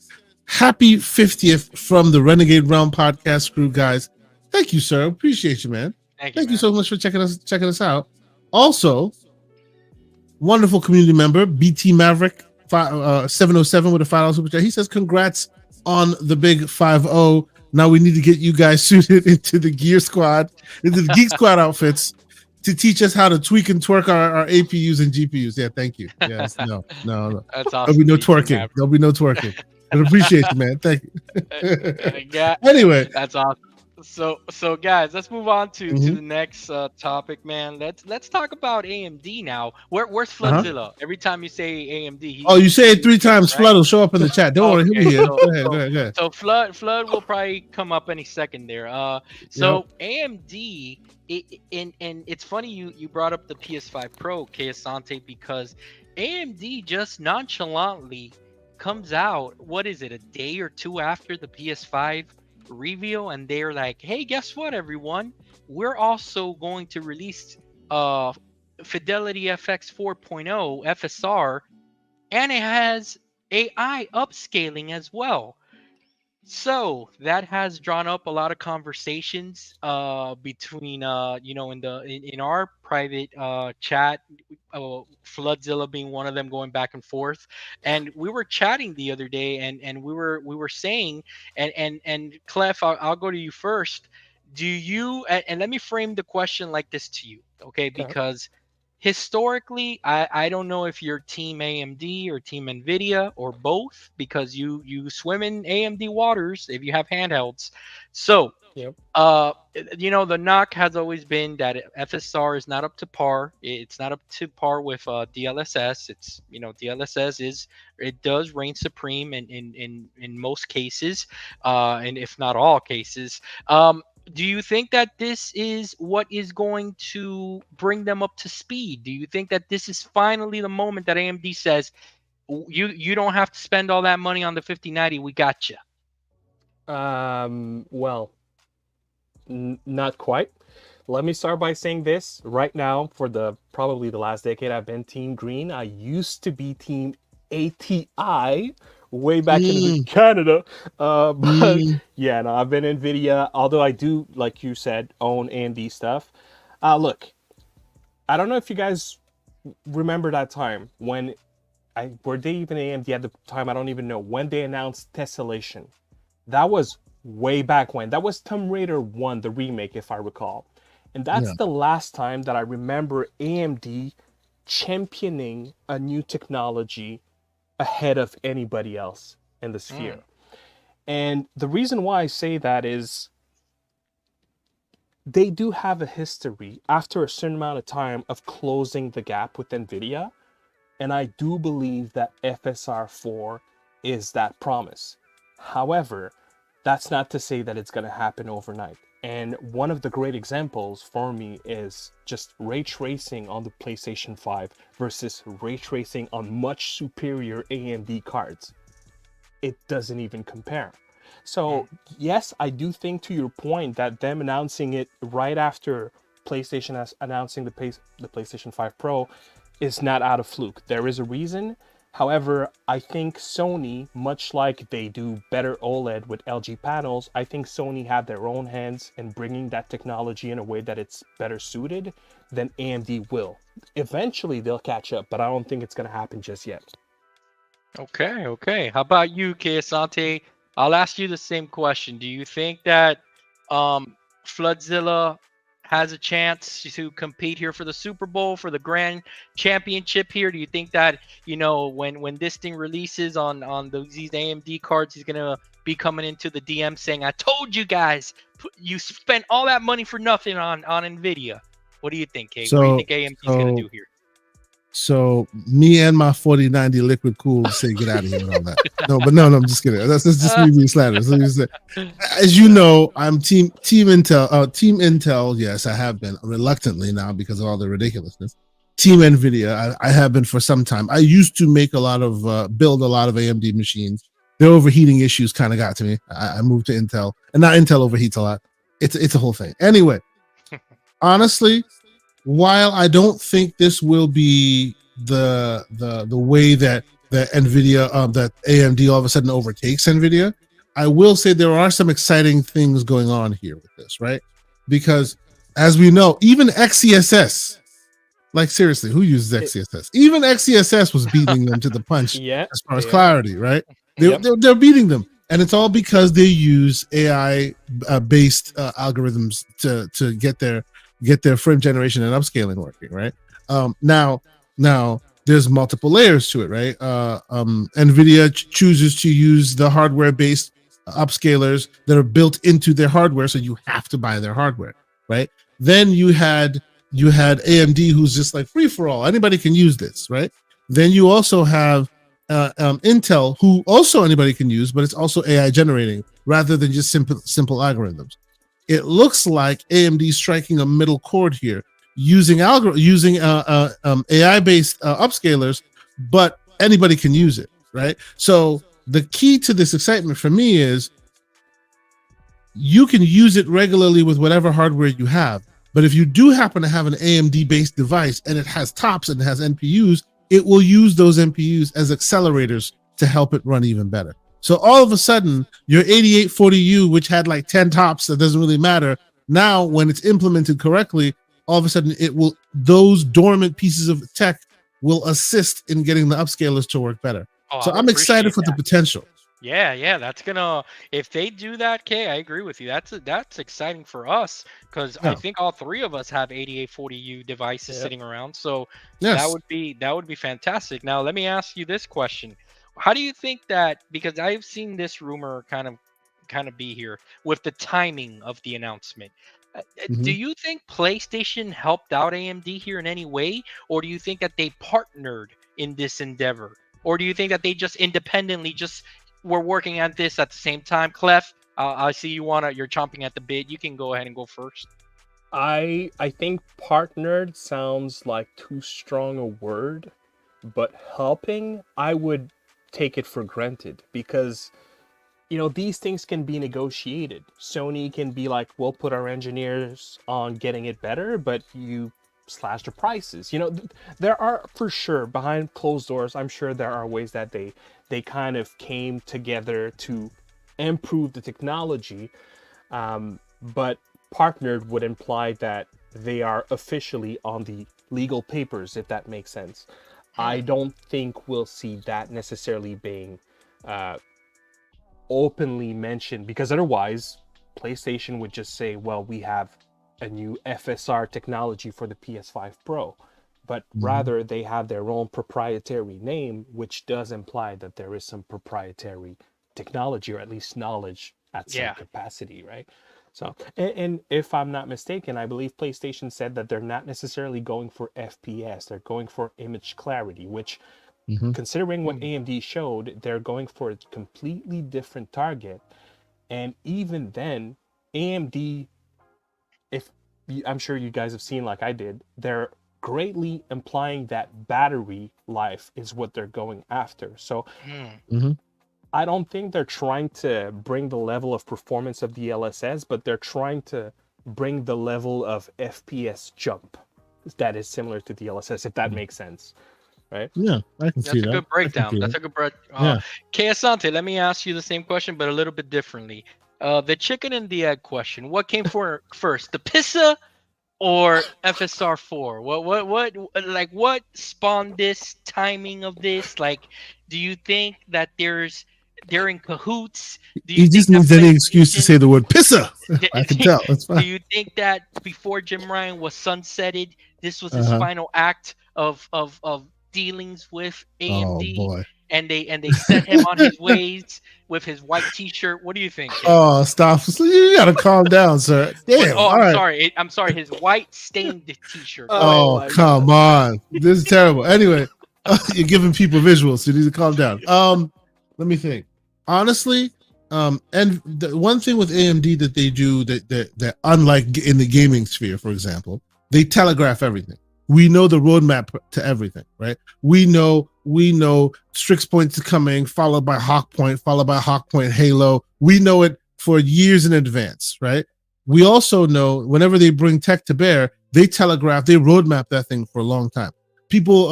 "Happy 50th from the Renegade Realm podcast crew, guys." Thank you, sir. Appreciate you, man. Thank you, Thank you man. so much for checking us out. Also, wonderful community member BT Maverick 707 with a $5 super chat. He says, "Congrats on the big 5-0. Now we need to get you guys suited into the Gear Squad, into the Geek Squad outfits." To teach us how to tweak and twerk our APUs and GPUs. Yeah, thank you. Yes, no, no, no. That's There'll be awesome, no BT twerking. Maverick. There'll be no twerking. But appreciate you, man. Thank you. Yeah, Anyway, that's awesome. So guys, let's move on to mhm. the next topic, man. Let's talk about AMD now. Where's Uh-huh. Floodzilla? Every time you say AMD, Oh, you say it he 3 times, right? Flood will show up in the chat. Don't worry, he'll be Okay, here. so Go ahead, go so ahead, go ahead. so Flood will probably come up any second there. Yep. So AMD, and it's funny you brought up the PS5 Pro, Asante, because AMD just nonchalantly comes out. What is it? A day or two after the PS5 reveal, and they're like, "Hey, guess what, everyone? We're also going to release uh Fidelity FX 4.0 FSR, and it has AI upscaling as well." So that has drawn up a lot of conversations between in our private chat, Floodzilla being one of them, going back and forth. And we were chatting the other day, and we were saying, and Clef, I'll go to you first. Do you and let me frame the question like this to you, okay? Okay. Because historically, I don't know if you're team AMD or team Nvidia or both, because you swim in AMD waters if you have handhelds. So Yep. the knock has always been that FSR is not up to par. It's not up to par with DLSS. It's DLSS it does reign supreme in most cases, and if not all cases. Do you think that this is what is going to bring them up to speed? Do you think that this is finally the moment that AMD says, you don't have to spend all that money on the 5090, we got you? Well, not quite. Let me start by saying this. Right now, for probably the last decade, I've been Team Green. I used to be Team ATI way back in Canada. But yeah, no, I've been NVIDIA, although I do, like you said, own AMD stuff. Look, I don't know if you guys remember that time when were they even AMD at the time? I don't even know. When they announced Tessellation. That was way back when. That was Tomb Raider 1, the remake, if I recall. And that's the last time that I remember AMD championing a new technology ahead of anybody else in the sphere. And the reason why I say that is they do have a history after a certain amount of time of closing the gap with NVIDIA. And I do believe that FSR 4 is that promise. However, that's not to say that it's going to happen overnight. And one of the great examples for me is just ray tracing on the PlayStation 5 versus ray tracing on much superior AMD cards. It doesn't even compare. So yes, I do think, to your point, that them announcing it right after PlayStation announcing the PlayStation 5 Pro is not out of fluke. There is a reason. However, I think Sony, much like they do better OLED with LG panels, I think Sony have their own hands in bringing that technology in a way that it's better suited than AMD will. Eventually, they'll catch up, but I don't think it's going to happen just yet. Okay. How about you, Keisante? I'll ask you the same question. Do you think that Floodzilla has a chance to compete here for the Super Bowl, for the Grand Championship here? Do you think that, when this thing releases on these AMD cards, he's going to be coming into the DM saying, I told you guys, you spent all that money for nothing on NVIDIA? What do you think, Kate? What do you think AMD's going to do here? So me and my 4090 liquid cool say get out of here with all that. No, I'm just kidding. That's just me being slanderous. As you know, I'm team Intel. Team Intel, yes, I have been reluctantly now because of all the ridiculousness. Team NVIDIA, I have been for some time. I used to make build a lot of AMD machines. Their overheating issues kind of got to me. I moved to Intel, and now Intel overheats a lot. It's a whole thing. Anyway, honestly, while I don't think this will be the way that NVIDIA, that AMD all of a sudden overtakes NVIDIA, I will say there are some exciting things going on here with this, right? Because as we know, even XCSS, like seriously, who uses XCSS? Even XCSS was beating them to the punch as far as clarity, right? They're beating them. And it's all because they use AI based algorithms to get their frame generation and upscaling working, right? Now there's multiple layers to it, right? NVIDIA chooses to use the hardware-based upscalers that are built into their hardware, so you have to buy their hardware, right? Then you had AMD, who's just like free for all, anybody can use this, right? Then you also have Intel, who also anybody can use, but it's also AI generating rather than just simple algorithms. It looks like AMD striking a middle chord here, using AI-based upscalers, but anybody can use it, right? So the key to this excitement for me is you can use it regularly with whatever hardware you have, but if you do happen to have an AMD-based device and it has TOPS and it has NPUs, it will use those NPUs as accelerators to help it run even better. So all of a sudden, your 8840U, which had like 10 TOPS, that doesn't really matter. Now, when it's implemented correctly, all of a sudden those dormant pieces of tech will assist in getting the upscalers to work better. So I'm excited for the potential. Yeah, that's gonna if they do that, Kay, I agree with you. That's exciting for us because I Yeah. think all three of us have 8840U devices Yep. sitting around. So Yes. that would be fantastic. Now let me ask you this question. How do you think that because I've seen this rumor kind of be here with the timing of the announcement. Do Mhm. you think PlayStation helped out AMD here in any way, or do you think that they partnered in this endeavor? Or do you think that they just independently just were working at this at the same time? Clef, I see you're chomping at the bit. You can go ahead and go first. I think partnered sounds like too strong a word, but helping, I would take it for granted because these things can be negotiated. Sony can be like, we'll put our engineers on getting it better, but you slash the prices. There are for sure behind closed doors. I'm sure there are ways that they kind of came together to improve the technology, but partnered would imply that they are officially on the legal papers, if that makes sense. I Hmm. don't think we'll see that necessarily being uh, openly mentioned because otherwise PlayStation would just say, well, we have a new FSR technology for the PS5 Pro. But Mhm. rather, they have their own proprietary name, which does imply that there is some proprietary technology or at least knowledge at some Yeah. capacity, right? So, and if I'm not mistaken, I believe PlayStation said that they're not necessarily going for FPS, they're going for image clarity, which Mhm. considering what Hmm. AMD showed, they're going for a completely different target. And even then, AMD, if I'm sure you guys have seen like I did, they're greatly implying that battery life is what they're going after. So Hmm. Mhm. I don't think they're trying to bring the level of performance of the LSS, but they're trying to bring the level of FPS jump that is similar to the LSS, if that makes sense, right? Yeah, I can see That's a that. good I can breakdown. see That's that. a good break. Yeah. Asante, let me ask you the same question, but a little bit differently. The chicken and the egg question. What came for first, the pizza or FSR 4? What spawned this timing of this? Like, do you think that they're in cahoots? Do you He just think that needs any excuse to PlayStation say the word pissa. I can do tell. That's do fine. you think that before Jim Ryan was sunsetted, this was his Uh-huh. final act of dealings with Oh AMD, boy. and they set him on his ways with his white T-shirt? What do you think, Kay? Oh, stop. You gotta calm down, sir. What? Damn. Oh, All I'm right. sorry. I'm sorry. His white stained T-shirt. Go ahead. Oh Oh, my come god. on. This is terrible. Anyway, you're giving people visuals, so you need to calm down. Let me think. Honestly, and the one thing with AMD that they do that unlike in the gaming sphere, for example, they telegraph everything. We know the roadmap to everything, right? We know Strix Point is coming, followed by Hawk Point, followed by Hawk Point Halo. We know it for years in advance, right? We also know whenever they bring tech to bear, they telegraph, they roadmap that thing for a long time. People,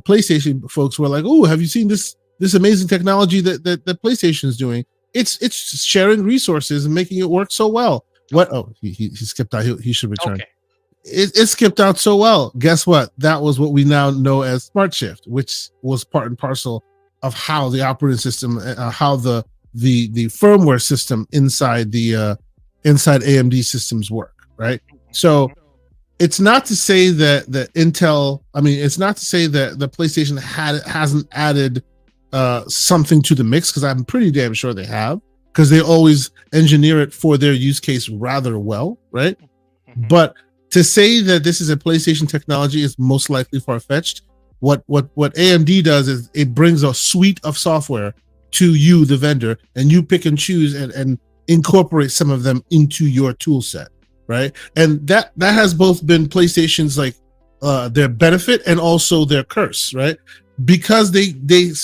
PlayStation folks were like, "Oh, have you seen this amazing technology that PlayStation is doing? It's sharing resources and making it work so well." What? Oh, he skipped out. He should return. Okay. It skipped out so well. Guess what? That was what we now know as Smart Shift, which was part and parcel of how the operating system, how the firmware system inside AMD systems work, right? So Mhm. it's not to say that Intel, I mean, it's not to say that the PlayStation hasn't added something to the mix, because I'm pretty damn sure they have, because they always engineer it for their use case rather well, right? Mhm. But to say that this is a PlayStation technology is most likely far fetched. What AMD does is it brings a suite of software to you, the vendor, and you pick and choose and incorporate some of them into your tool set, right? And that has both been PlayStation's like their benefit and also their curse, right? Because they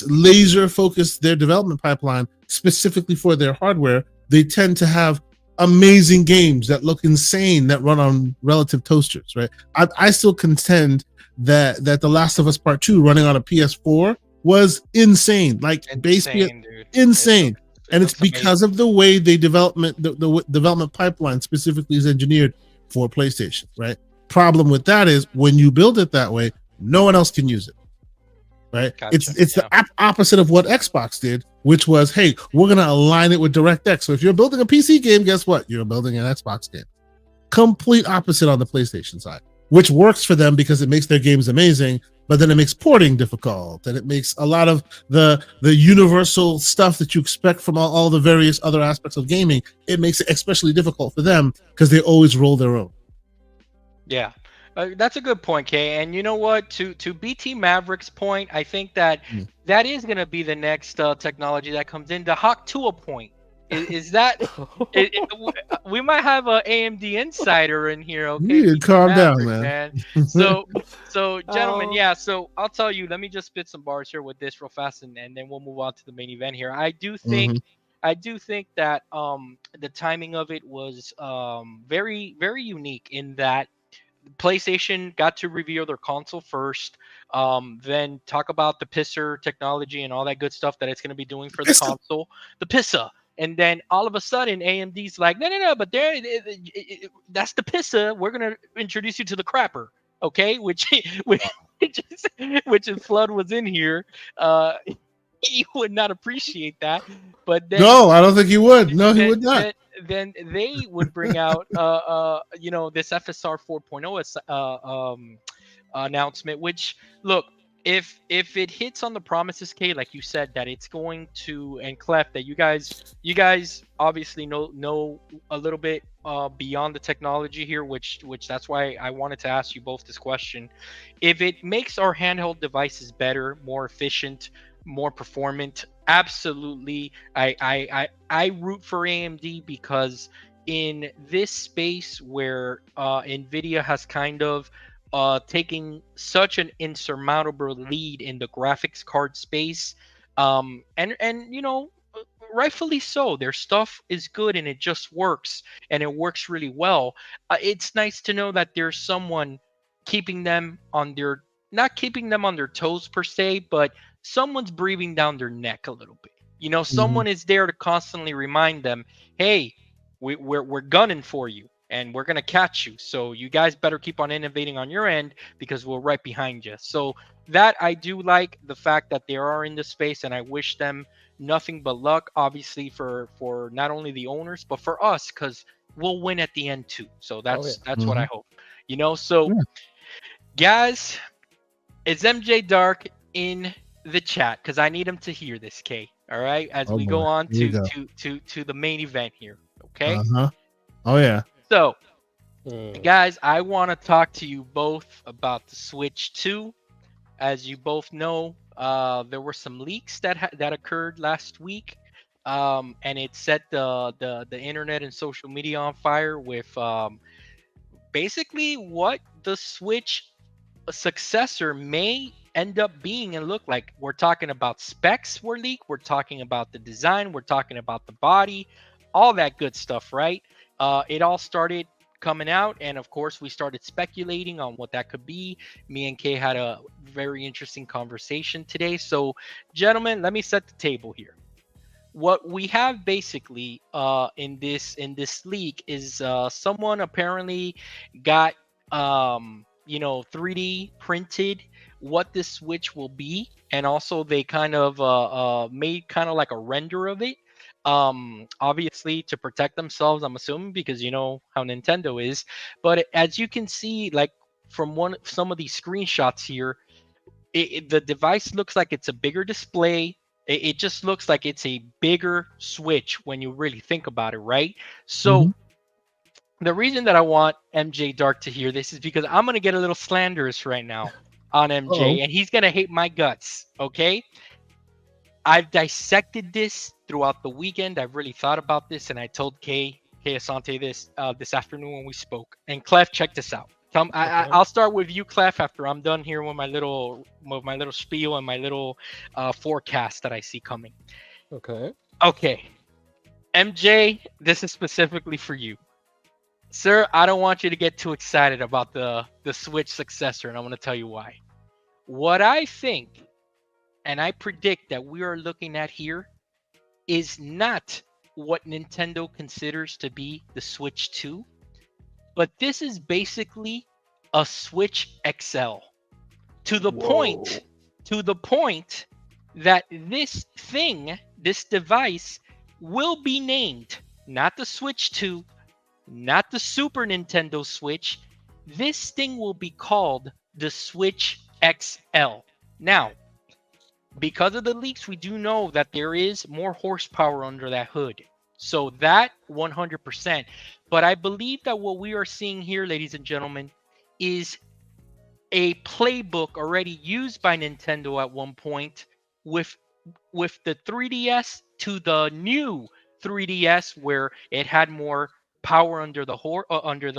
laser focus their development pipeline specifically for their hardware, they tend to have amazing games that look insane that run on relative toasters, right? I still contend that The Last of Us Part 2 running on a PS4 was insane, like base Insane, dude. insane. It And it's looks because amazing. of the way the development pipeline specifically is engineered for PlayStation, right? Problem with that is when you build it that way, no one else can use it. right? Gotcha. It's the opposite of what Xbox did, which was, hey, we're going to align it with DirectX. So if you're building a PC game, guess what? You're building an Xbox game. Complete opposite on the PlayStation side, which works for them because it makes their games amazing, but then it makes porting difficult, and it makes a lot of the universal stuff that you expect from all the various other aspects of gaming. It makes it especially difficult for them because they always roll their own. Yeah, that's a good point, Kay. And you know what? To BT Maverick's point, I think that that is going to be the next technology that comes in. The Hawk Tuah point is that we might have a AMD insider in here. Okay, You need to BT calm down, Maverick, man. So gentlemen, yeah. So I'll tell you. Let me just spit some bars here with this real fast, and then we'll move on to the main event here. I do think that the timing of it was very very unique in that PlayStation got to reveal their console first, then talk about the pisser technology and all that good stuff that it's going to be doing for the console, the pisser. And then all of a sudden, AMD's like, no, but that's the pisser. We're going to introduce you to the crapper, okay? Which if Flood was in here, he would not appreciate that. But then, no, I don't think he would. No, he would not. Then they would bring out this FSR 4.0 announcement, which, look, if it hits on the promises, Kay, like you said, that it's going to, and Clef, that you guys obviously know a little bit beyond the technology here, which that's why I wanted to ask you both this question. If it makes our handheld devices better, more efficient, more performant, absolutely. I root for AMD because in this space where Nvidia has kind of taking such an insurmountable lead in the graphics card space, and rightfully so, their stuff is good and it just works, and it works really well. It's nice to know that there's someone keeping them on their, not keeping them on their toes per se, but someone's breathing down their neck a little bit. Someone is there to constantly remind them, hey, we're gunning for you and we're gonna catch you. So you guys better keep on innovating on your end because we're right behind you. So that I do like the fact that they are in the space, and I wish them nothing but luck, obviously for not only the owners but for us, because we'll win at the end too. So that's what I hope. So guys, is MJ Dark in the chat? Because I need him to hear this, Kay. All right, as we go on to the main event here. Okay. Oh yeah. So, guys, I want to talk to you both about the Switch 2. As you both know, there were some leaks that occurred last week, and it set the internet and social media on fire with basically what the Switch successor may end up being and look like. We're talking about specs were leaked, we're talking about the design, we're talking about the body, all that good stuff, right? It all started coming out, and of course we started speculating on what that could be. Me and Kay had a very interesting conversation today. So gentlemen, let me set the table here. What we have basically in this leak is someone apparently got 3D printed what this Switch will be, and also they kind of made kind of like a render of it, obviously to protect themselves, I'm assuming, because you know how Nintendo is. But as you can see, like from some of these screenshots here, the device looks like it's a bigger display. It just looks like it's a bigger Switch when you really think about it, right? So the reason that I want MJ Dark to hear this is because I'm going to get a little slanderous right now on MJ, and he's going to hate my guts, okay? I've dissected this throughout the weekend. I've really thought about this, and I told Kay Asante this afternoon when we spoke. And Clef, check this out. I'll start with you, Clef, after I'm done here with my little spiel and my little forecast that I see coming. Okay. MJ, this is specifically for you. Sir, I don't want you to get too excited about the Switch successor, and I'm going to tell you why. What I think, and I predict that we are looking at here, is not what Nintendo considers to be the Switch 2, but this is basically a Switch XL. To the point to the point that this device, will be named not the Switch 2, not the Super Nintendo Switch. This thing will be called the Switch XL. Now, because of the leaks, we do know that there is more horsepower under that hood. So that 100%. But I believe that what we are seeing here, ladies and gentlemen, is a playbook already used by Nintendo at one point with the 3DS to the new 3DS, where it had more power under the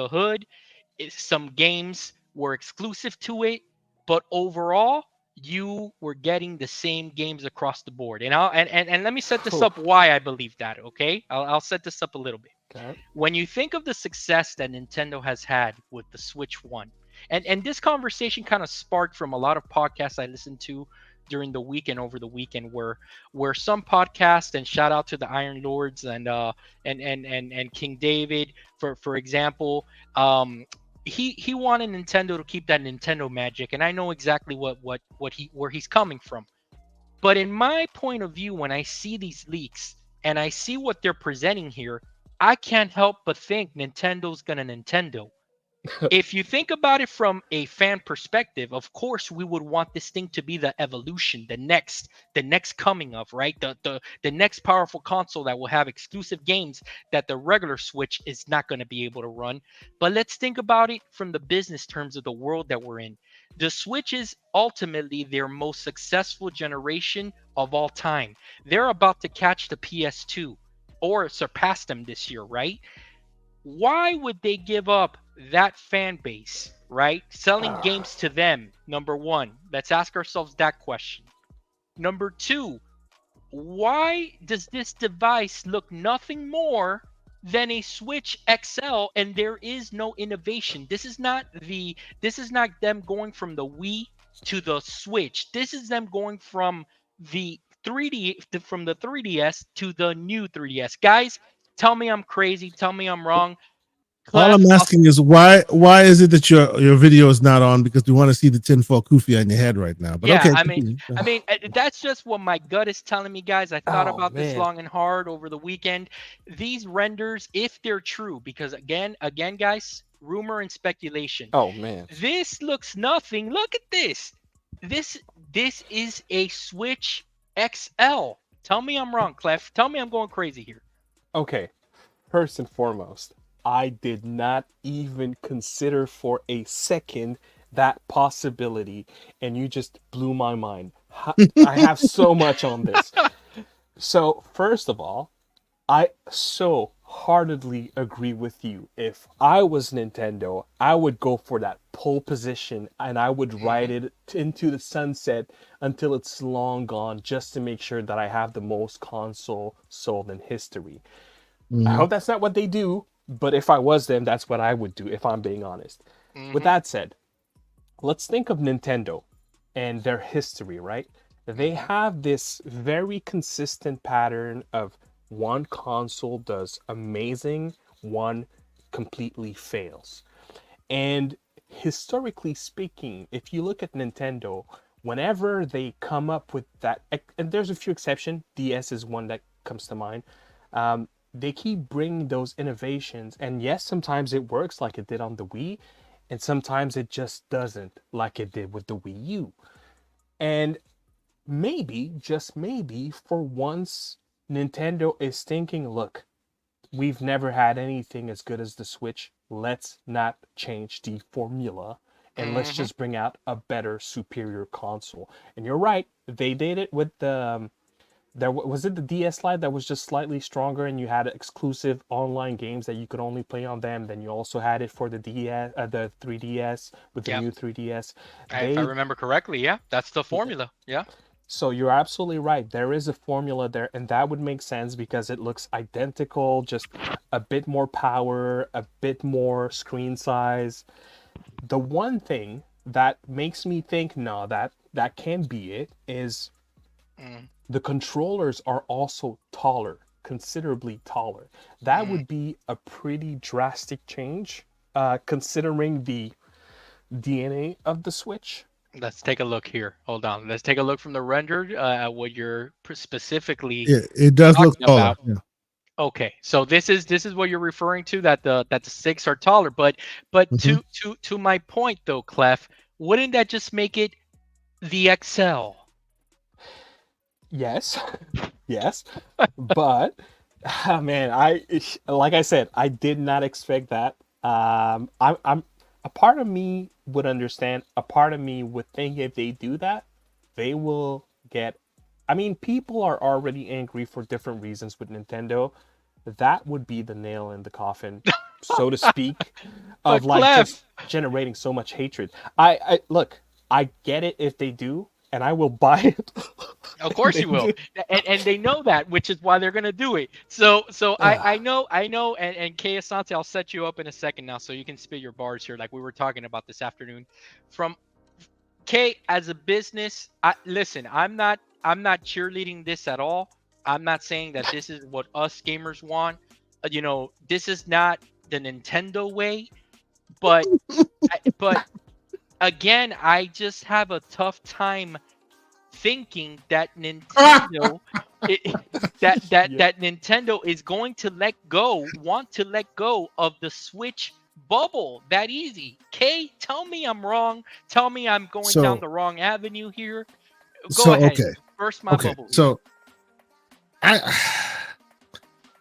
hood. Some games were exclusive to it, but overall, you were getting the same games across the board. And let me set this up why I believe that. Okay, I'll set this up a little bit. Okay. When you think of the success that Nintendo has had with the Switch One, and this conversation kind of sparked from a lot of podcasts I listened to during the week and over the weekend, where some podcasts, and shout out to the Iron Lords and King David, for example, he wanted Nintendo to keep that Nintendo magic, and I know exactly where he's coming from. But in my point of view, when I see these leaks and I see what they're presenting here, I can't help but think Nintendo's gonna Nintendo. If you think about it from a fan perspective, of course we would want this thing to be the evolution, the next coming of, right? The next powerful console that will have exclusive games that the regular Switch is not going to be able to run. But let's think about it from the business terms of the world that we're in. The Switch is ultimately their most successful generation of all time. They're about to catch the PS2 or surpass them this year, right? Why would they give up that fan base, right? Selling games to them, number one. Let's ask ourselves that question. Number two, why does this device look nothing more than a Switch XL and there is no innovation? This is not them going from the Wii to the Switch. This is them going from the 3DS to the new 3DS. Guys, tell me I'm crazy. Tell me I'm wrong. All I'm asking is why is it that your video is not on? Because we want to see the tinfoil kufi on your head right now. But yeah, okay, I mean, that's just what my gut is telling me, guys. I thought about this long and hard over the weekend. These renders, if they're true, because again, guys, rumor and speculation. Oh man, this looks nothing. Look at this. This is a Switch XL. Tell me I'm wrong, Clef. Tell me I'm going crazy here. Okay, first and foremost, I did not even consider for a second that possibility, and you just blew my mind. I have so much on this. So, first of all, I so heartedly agree with you. If I was Nintendo, I would go for that pole position and I would ride it into the sunset until it's long gone, just to make sure that I have the most console sold in history. I hope that's not what they do, but if I was them, that's what I would do, if I'm being honest. With that said, let's think of Nintendo and their history, right? They have this very consistent pattern of one console does amazing, one completely fails. And historically speaking, if you look at Nintendo, whenever they come up with that, and there's a few exceptions, DS is one that comes to mind, they keep bringing those innovations, and yes, sometimes it works like it did on the Wii, and sometimes it just doesn't, like it did with the Wii U. And maybe, just maybe, for once, Nintendo is thinking, look, we've never had anything as good as the Switch. Let's not change the formula, and let's just bring out a better, superior console. And you're right, they did it with the... was it the DS Lite that was just slightly stronger, and you had exclusive online games that you could only play on them. Then you also had it for the DS, the 3DS with the new 3DS. If I remember correctly, yeah, that's the formula. Yeah. So you're absolutely right. There is a formula there, and that would make sense because it looks identical, just a bit more power, a bit more screen size. The one thing that makes me think, no, that can be it, is the controllers are also taller, considerably taller. That would be a pretty drastic change, considering the DNA of the Switch. Let's take a look here. Hold on. Let's take a look from the render at what you're specifically It does look talking taller. about. Okay, so this is what you're referring to, that the sticks are taller, but Hmm. to my point though, Clef, wouldn't that just make it the XL? Yes, yes, but man, like I said, I did not expect that. I'm a part of me would understand. A part of me would think if they do that, they will get. I mean, people are already angry for different reasons with Nintendo. That would be the nail in the coffin, so to speak, of But like Clef, just generating so much hatred. I look, I get it if they do, and I will buy it. of And course they you will, do. and they know that, which is why they're gonna do it. So I Ah, know, and Kay Asante, I'll set you up in a second now, so you can spit your bars here, like we were talking about this afternoon. From Kay, as a business, listen, I'm not cheerleading this at all. I'm not saying that this is what us gamers want. This is not the Nintendo way, but but again, I just have a tough time thinking that Nintendo it, yeah. that Nintendo is going to want to let go of the Switch bubble that easy. Kay, tell me I'm wrong. Tell me I'm going down So the wrong avenue here. Go so ahead. okay, Burst my okay. bubble here. So I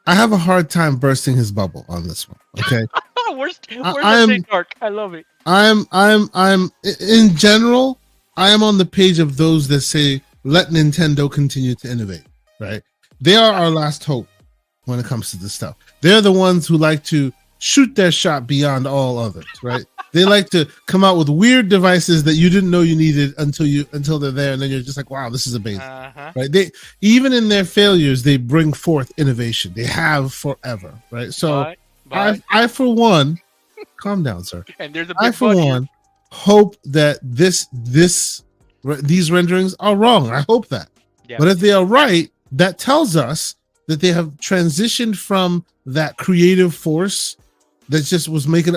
I have a hard time bursting his bubble on this one. Okay, Where's the I'm thick arc? I love it. in general, I am on the page of those that say let Nintendo continue to innovate. Right, they are our last hope when it comes to this stuff. They're the ones who like to shoot their shot beyond all others. Right. They like to come out with weird devices that you didn't know you needed until they're there, and then you're just like, wow, this is amazing. Uh-huh. Right. They, even in their failures, they bring forth innovation. They have forever. Right. So But I for one, calm down, sir. and there's a I big for but here. one hope that these renderings are wrong. I hope that. Yeah. But if they are right, that tells us that they have transitioned from that creative force that just was making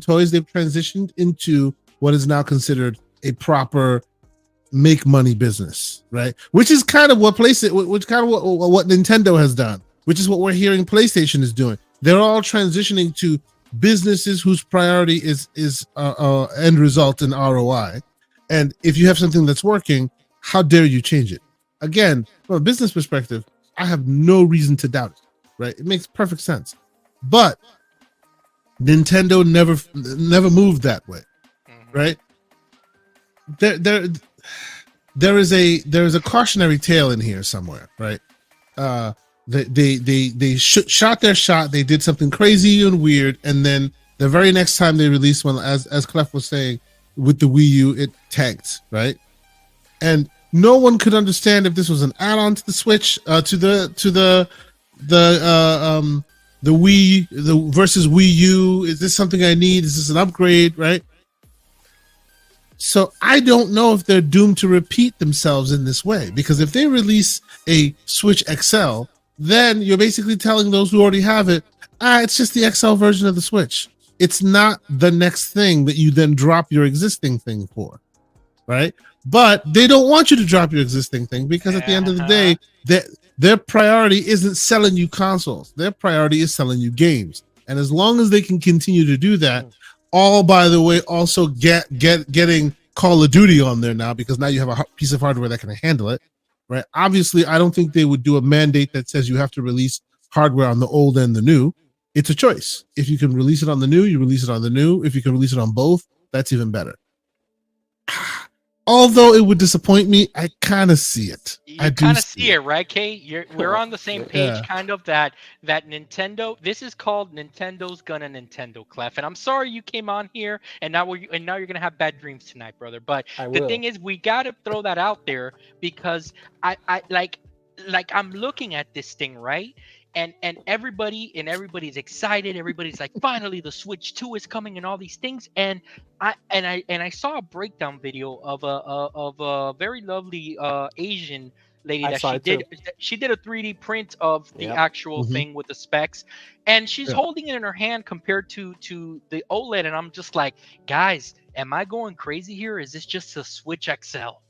toys. They've transitioned into what is now considered a proper make money business, right? Which is kind of what what Nintendo has done, which is what we're hearing PlayStation is doing. They're all transitioning to businesses whose priority is end result in ROI. And if you have something that's working, how dare you change it? Again, from a business perspective, I have no reason to doubt it, right? It makes perfect sense. But Nintendo never moved that way, Mhm. right? There is a cautionary tale in here somewhere, right? They shot their shot. They did something crazy and weird, and then the very next time they released one, as Clef was saying, with the Wii U, it tanked, right? And no one could understand if this was an add-on to the Switch, the Wii, versus Wii U. Is this something I need? Is this an upgrade, right? So I don't know if they're doomed to repeat themselves in this way, because if they release a Switch XL, then you're basically telling those who already have it, it's just the XL version of the Switch. It's not the next thing that you then drop your existing thing for, right? But they don't want you to drop your existing thing, because at the end of the day, their priority isn't selling you consoles. Their priority is selling you games. And as long as they can continue to do that, all, by the way, also getting Call of Duty on there now, because now you have a piece of hardware that can handle it, right? Obviously, I don't think they would do a mandate that says you have to release hardware on the old and the new. It's a choice. If you can release it on the new, you release it on the new. If you can release it on both, that's even better. Although it would disappoint me, I kind of see it. I You do kind of see it, right, Kay? We're on the same page, Yeah. kind of, that Nintendo. This is called Nintendo's gonna Nintendo, Clef. And I'm sorry you came on here, and now you're gonna have bad dreams tonight, brother. But I the will. thing is, we gotta throw that out there, because I like I'm looking at this thing, right? And everybody's excited. Everybody's like, finally the Switch 2 is coming and all these things. And I saw a breakdown video of a very lovely Asian lady I that saw it too. she did a 3D print of the Yep. actual Mhm. thing with the specs, and she's Yeah. holding it in her hand compared to the OLED. And I'm just like, guys, Am I going crazy here? Is this just a Switch XL?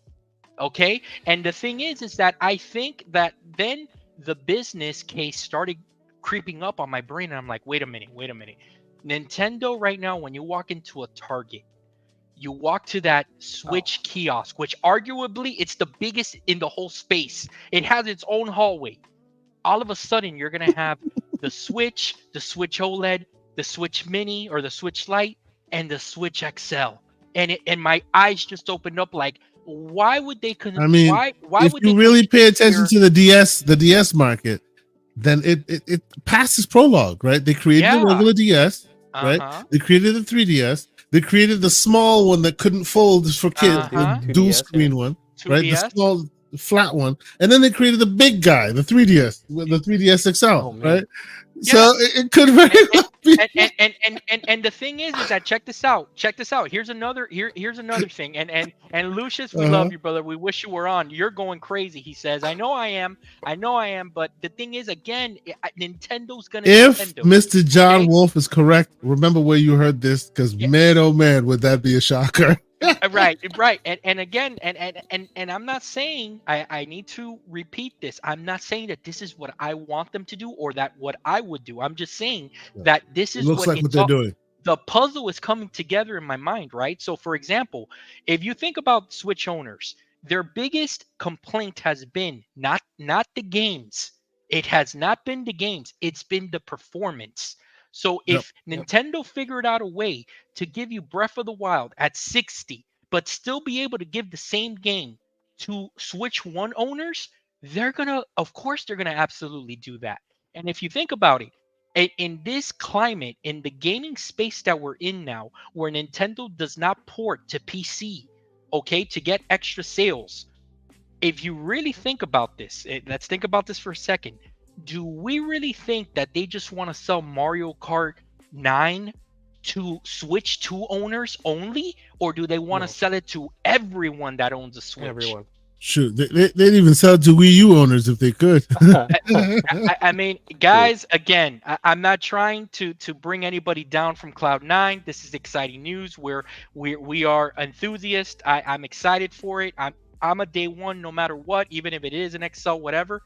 Okay. And the thing is that I think that then the business case started creeping up on my brain. And I'm like, wait a minute. Nintendo right now, when you walk into a Target, you walk to that Switch kiosk, which arguably it's the biggest in the whole space. It has its own hallway. All of a sudden, you're going to have the Switch OLED, the Switch Mini or the Switch Lite, and the Switch XL. And my eyes just opened up like, why would they I mean, why if would you they really pay attention compare? to the DS market, then it passes prologue, right? They created the Yeah. regular DS, right? Uh-huh. They created the 3DS. They created the small one that couldn't fold for kids, Uh-huh. the dual 2DS, screen one, right? The 2DS. small flat one, and then they created the big guy, the 3DS, the 3DS XL, Oh, man. right? So it could very well be. And the thing is that check this out. Here's another thing. And Lucius, we Uh-huh. love you, brother. We wish you were on. You're going crazy. He says, I know I am. But the thing is, again, Nintendo's gonna If Nintendo. Mr. John Okay? Wolf is correct, remember where you heard this, because Yeah. man, oh man, would that be a shocker? Right. And again, and I'm not saying I need to repeat this. I'm not saying that this is what I want them to do or that what I would do. I'm just saying Yeah. that this It is looks what like what it's they're all, doing. the puzzle is coming together in my mind, right? So for example, if you think about Switch owners, their biggest complaint has been not the games. It has not been the games. It's been the performance. So Yep. if Nintendo figured out a way to give you Breath of the Wild at 60, but still be able to give the same game to Switch 1 owners, of course, they're gonna absolutely do that. And if you think about it, in this climate, in the gaming space that we're in now, where Nintendo does not port to PC, okay, to get extra sales, if you really think about this, let's think about this for a second. Do we really think that they just want to sell Mario Kart 9 to Switch 2 owners only? Or do they want No. to sell it to everyone that owns a Switch? Everyone. Shoot, they'd even sell it to Wii U owners if they could. I mean, guys, again, I'm not trying to bring anybody down from Cloud9. This is exciting news. We are enthusiasts. I'm excited for it. I'm a day one no matter what, even if it is an XL, whatever.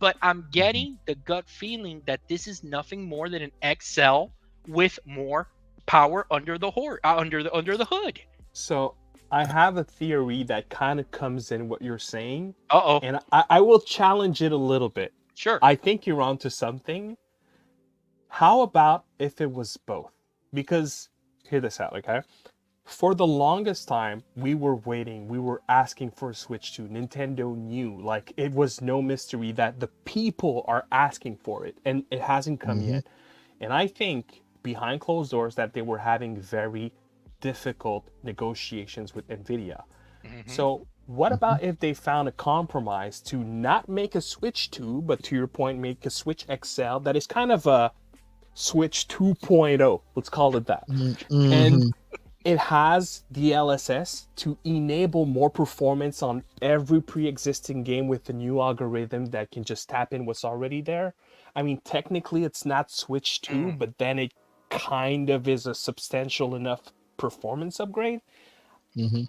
But I'm getting the gut feeling that this is nothing more than an XL with more power under the hood. So I have a theory that kind of comes in what you're saying, Uh-oh. and I will challenge it a little bit. Sure. I think you're onto something. How about if it was both? Because, hear this out, okay? For the longest time, we were waiting, we were asking for a Switch 2. Nintendo knew, like, it was no mystery that the people are asking for it, and it hasn't come yet. And I think, behind closed doors, that they were having very difficult negotiations with Nvidia. So what about if they found a compromise to not make a Switch 2, but to your point, make a Switch XL that is kind of a Switch 2.0, let's call it that. And it has DLSS to enable more performance on every pre-existing game with the new algorithm that can just tap in what's already there. I mean, technically it's not Switch 2, but then it kind of is a substantial enough performance upgrade.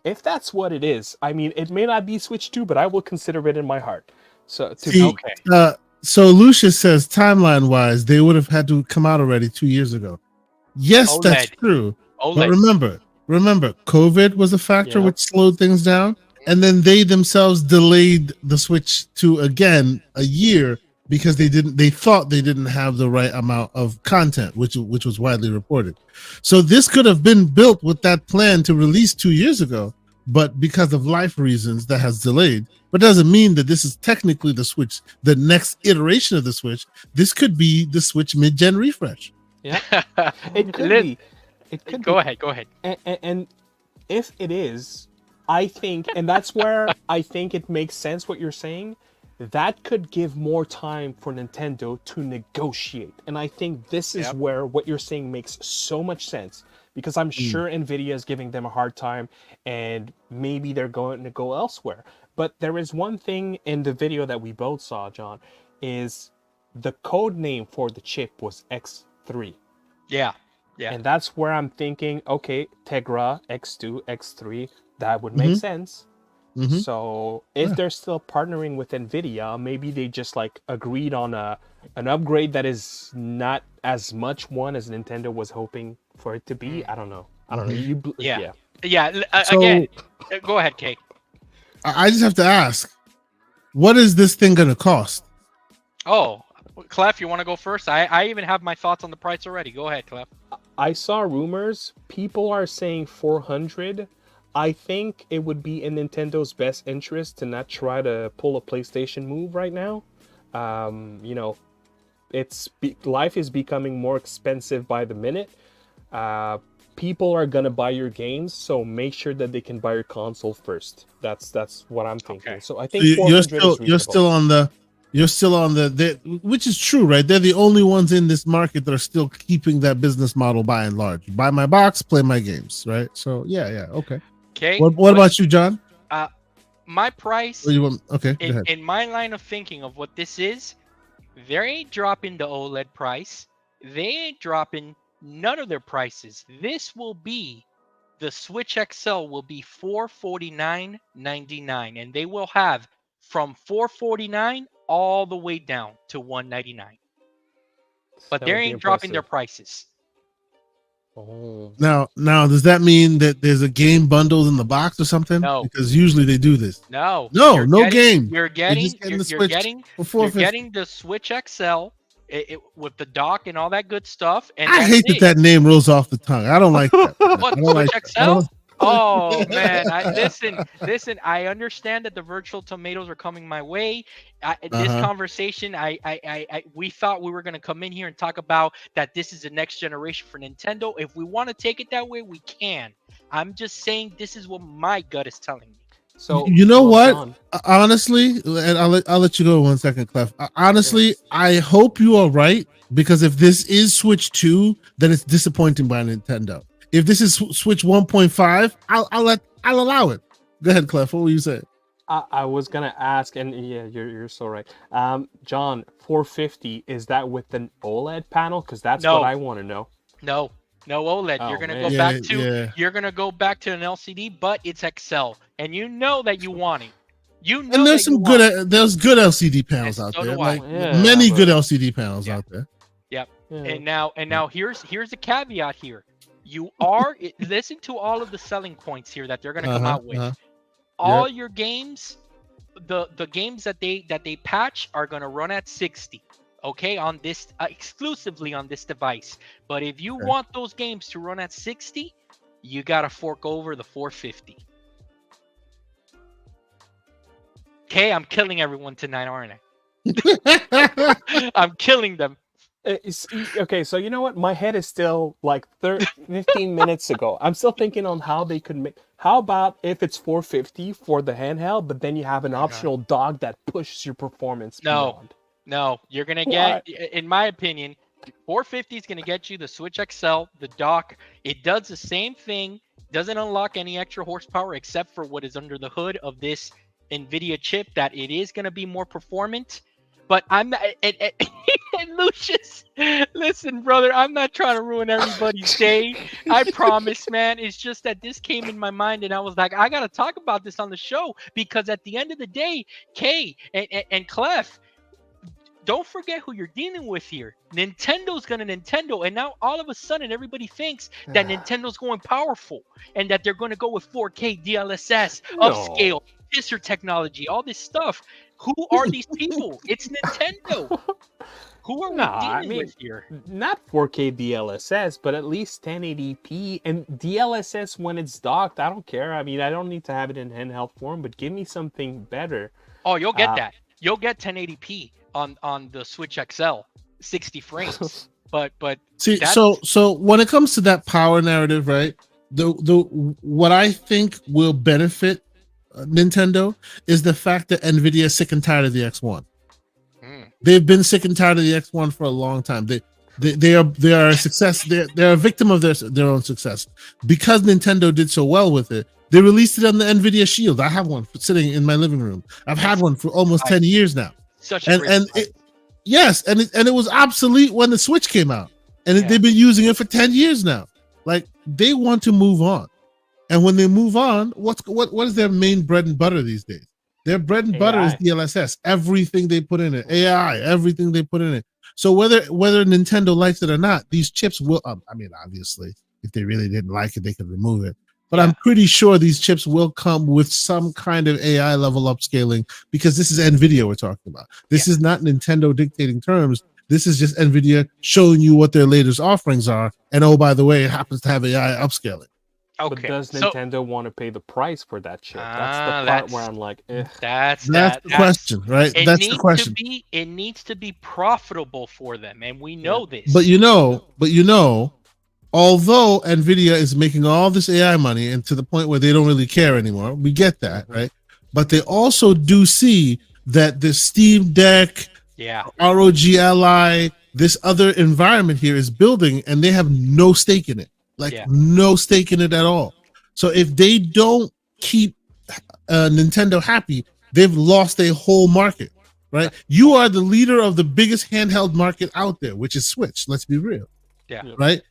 If that's what it is, I mean, it may not be Switch 2, but I will consider it in my heart. So So Lucius says timeline-wise, they would have had to come out already 2 years ago. Yes, that's OLED. true. OLED. But remember, COVID was a factor Yeah. which slowed things down, and then they themselves delayed the Switch to again a year because they thought they didn't have the right amount of content, which was widely reported. So this could have been built with that plan to release 2 years ago, but because of life reasons that has delayed. But doesn't mean that this is technically the Switch, the next iteration of the Switch. This could be the Switch mid-gen refresh. yeah, it could Liz, be. It could Go be. ahead. And if it is, I think, and that's where I think it makes sense what you're saying, that could give more time for Nintendo to negotiate. And I think this is where what you're saying makes so much sense, because I'm sure Nvidia is giving them a hard time and maybe they're going to go elsewhere. But there is one thing in the video that we both saw, John, is the code name for the chip was X3. Yeah. Yeah. And that's where I'm thinking, okay, Tegra, X2, X3, that would make sense. So if they're still partnering with NVIDIA, maybe they just like agreed on an upgrade that is not as much one as Nintendo was hoping for it to be. I don't know. Yeah. So Again, go ahead, Kay. I just have to ask, what is this thing gonna cost? Oh, Clef, you want to go first? I even have my thoughts on the price already. Go ahead, Clef. I saw rumors. People are saying 400. I think it would be in Nintendo's best interest to not try to pull a PlayStation move right now. You know, life is becoming more expensive by the minute. People are gonna buy your games, so make sure that they can buy your console first. That's what I'm thinking. Okay. So I think 400 is you're still on the which is true, right? They're the only ones in this market that are still keeping that business model by and large. Buy my box, play my games, right? So yeah, okay. Okay. What about you, John? My price. Okay, go ahead. In my line of thinking of what this is, they ain't dropping the OLED price. They ain't dropping none of their prices. This will be the Switch XL will be $449.99, and they will have from $449 all the way down to $199. But they ain't dropping their prices. Oh. Now, does that mean that there's a game bundled in the box or something? No. Because usually they do this. No game. You're getting the Switch XL with the dock and all that good stuff. And I hate that name rolls off the tongue. I don't like that. What, Switch XL? Oh man, listen. I understand that the virtual tomatoes are coming my way. This conversation, we thought we were gonna come in here and talk about that. This is the next generation for Nintendo. If we want to take it that way, we can. I'm just saying this is what my gut is telling me. So you know what? Honestly, and I'll let you go 1 second, Clef. Honestly, I hope you are right, because if this is Switch 2, then it's disappointing by Nintendo. If this is Switch 1.5, I'll allow it. Go ahead, Clef. What were you saying? I was gonna ask, and yeah, you're so right. John, 450, is that with an OLED panel? Because that's what I want to know. No OLED. You're gonna go you're gonna go back to an LCD, but it's XL, and you know that you want it. You know, and there's good LCD panels out there. Many good LCD panels out there. Yep. Yeah. And now here's the caveat here. You are listen to all of the selling points here that they're going to come out with. All your games, the games that they patch are going to run at 60. Okay, on this exclusively on this device. But if you want those games to run at 60, you got to fork over the 450. Okay, I'm killing everyone tonight, aren't I? I'm killing them. Okay, so you know what? My head is still like 15 minutes ago. I'm still thinking on how they could make. How about if it's 450 for the handheld, but then you have an optional dock that pushes your performance beyond? No, you're gonna get, in my opinion, 450 is gonna get you the Switch XL, the dock. It does the same thing. Doesn't unlock any extra horsepower except for what is under the hood of this NVIDIA chip. That it is gonna be more performant. But I'm not, and Lucius, listen, brother, I'm not trying to ruin everybody's day. I promise, man. It's just that this came in my mind, and I was like, I got to talk about this on the show, because at the end of the day, Kay and Clef, don't forget who you're dealing with here. Nintendo's gonna Nintendo, and now all of a sudden everybody thinks that Nintendo's going powerful and that they're going to go with 4K DLSS, upscale, picture technology, all this stuff. Who are these people? It's Nintendo. Who are we dealing with here? Not 4K DLSS, but at least 1080p. And DLSS when it's docked, I don't care. I mean, I don't need to have it in handheld form, but give me something better. Oh, you'll get that. You'll get 1080p on the Switch XL, 60 frames. but see, so when it comes to that power narrative, right? The what I think will benefit Nintendo is the fact that NVIDIA is sick and tired of the X1. They've been sick and tired of the X1 for a long time. They are a success. They're a victim of their own success, because Nintendo did so well with it. They released it on the NVIDIA Shield. I have one sitting in my living room. I've had one for almost 10 years now. Such a it was obsolete when the Switch came out. and Yeah. they've been using it for 10 years now. Like, they want to move on. And when they move on, what is their main bread and butter these days? Their bread and butter is AI. DLSS. Everything they put in it, AI, everything they put in it. So whether Nintendo likes it or not, these chips will. I mean, obviously, if they really didn't like it, they could remove it. But Yeah. I'm pretty sure these chips will come with some kind of AI level upscaling, because this is NVIDIA we're talking about. This is not Nintendo dictating terms. This is just NVIDIA showing you what their latest offerings are. And oh, by the way, it happens to have AI upscaling. But Okay. does So Nintendo want to pay the price for that chip? That's the part that's where I'm like, that's That's the question, right? it That's the needs question. it needs to be profitable for them, and we know this. But although NVIDIA is making all this AI money, and to the point where they don't really care anymore, we get that, right? But they also do see that the Steam Deck, yeah, ROG Ally, this other environment here is building, and they have no stake in it. Like, no stake in it at all. So if they don't keep Nintendo happy, they've lost a whole market, right? You are the leader of the biggest handheld market out there, which is Switch. Let's be real. Yeah. Right?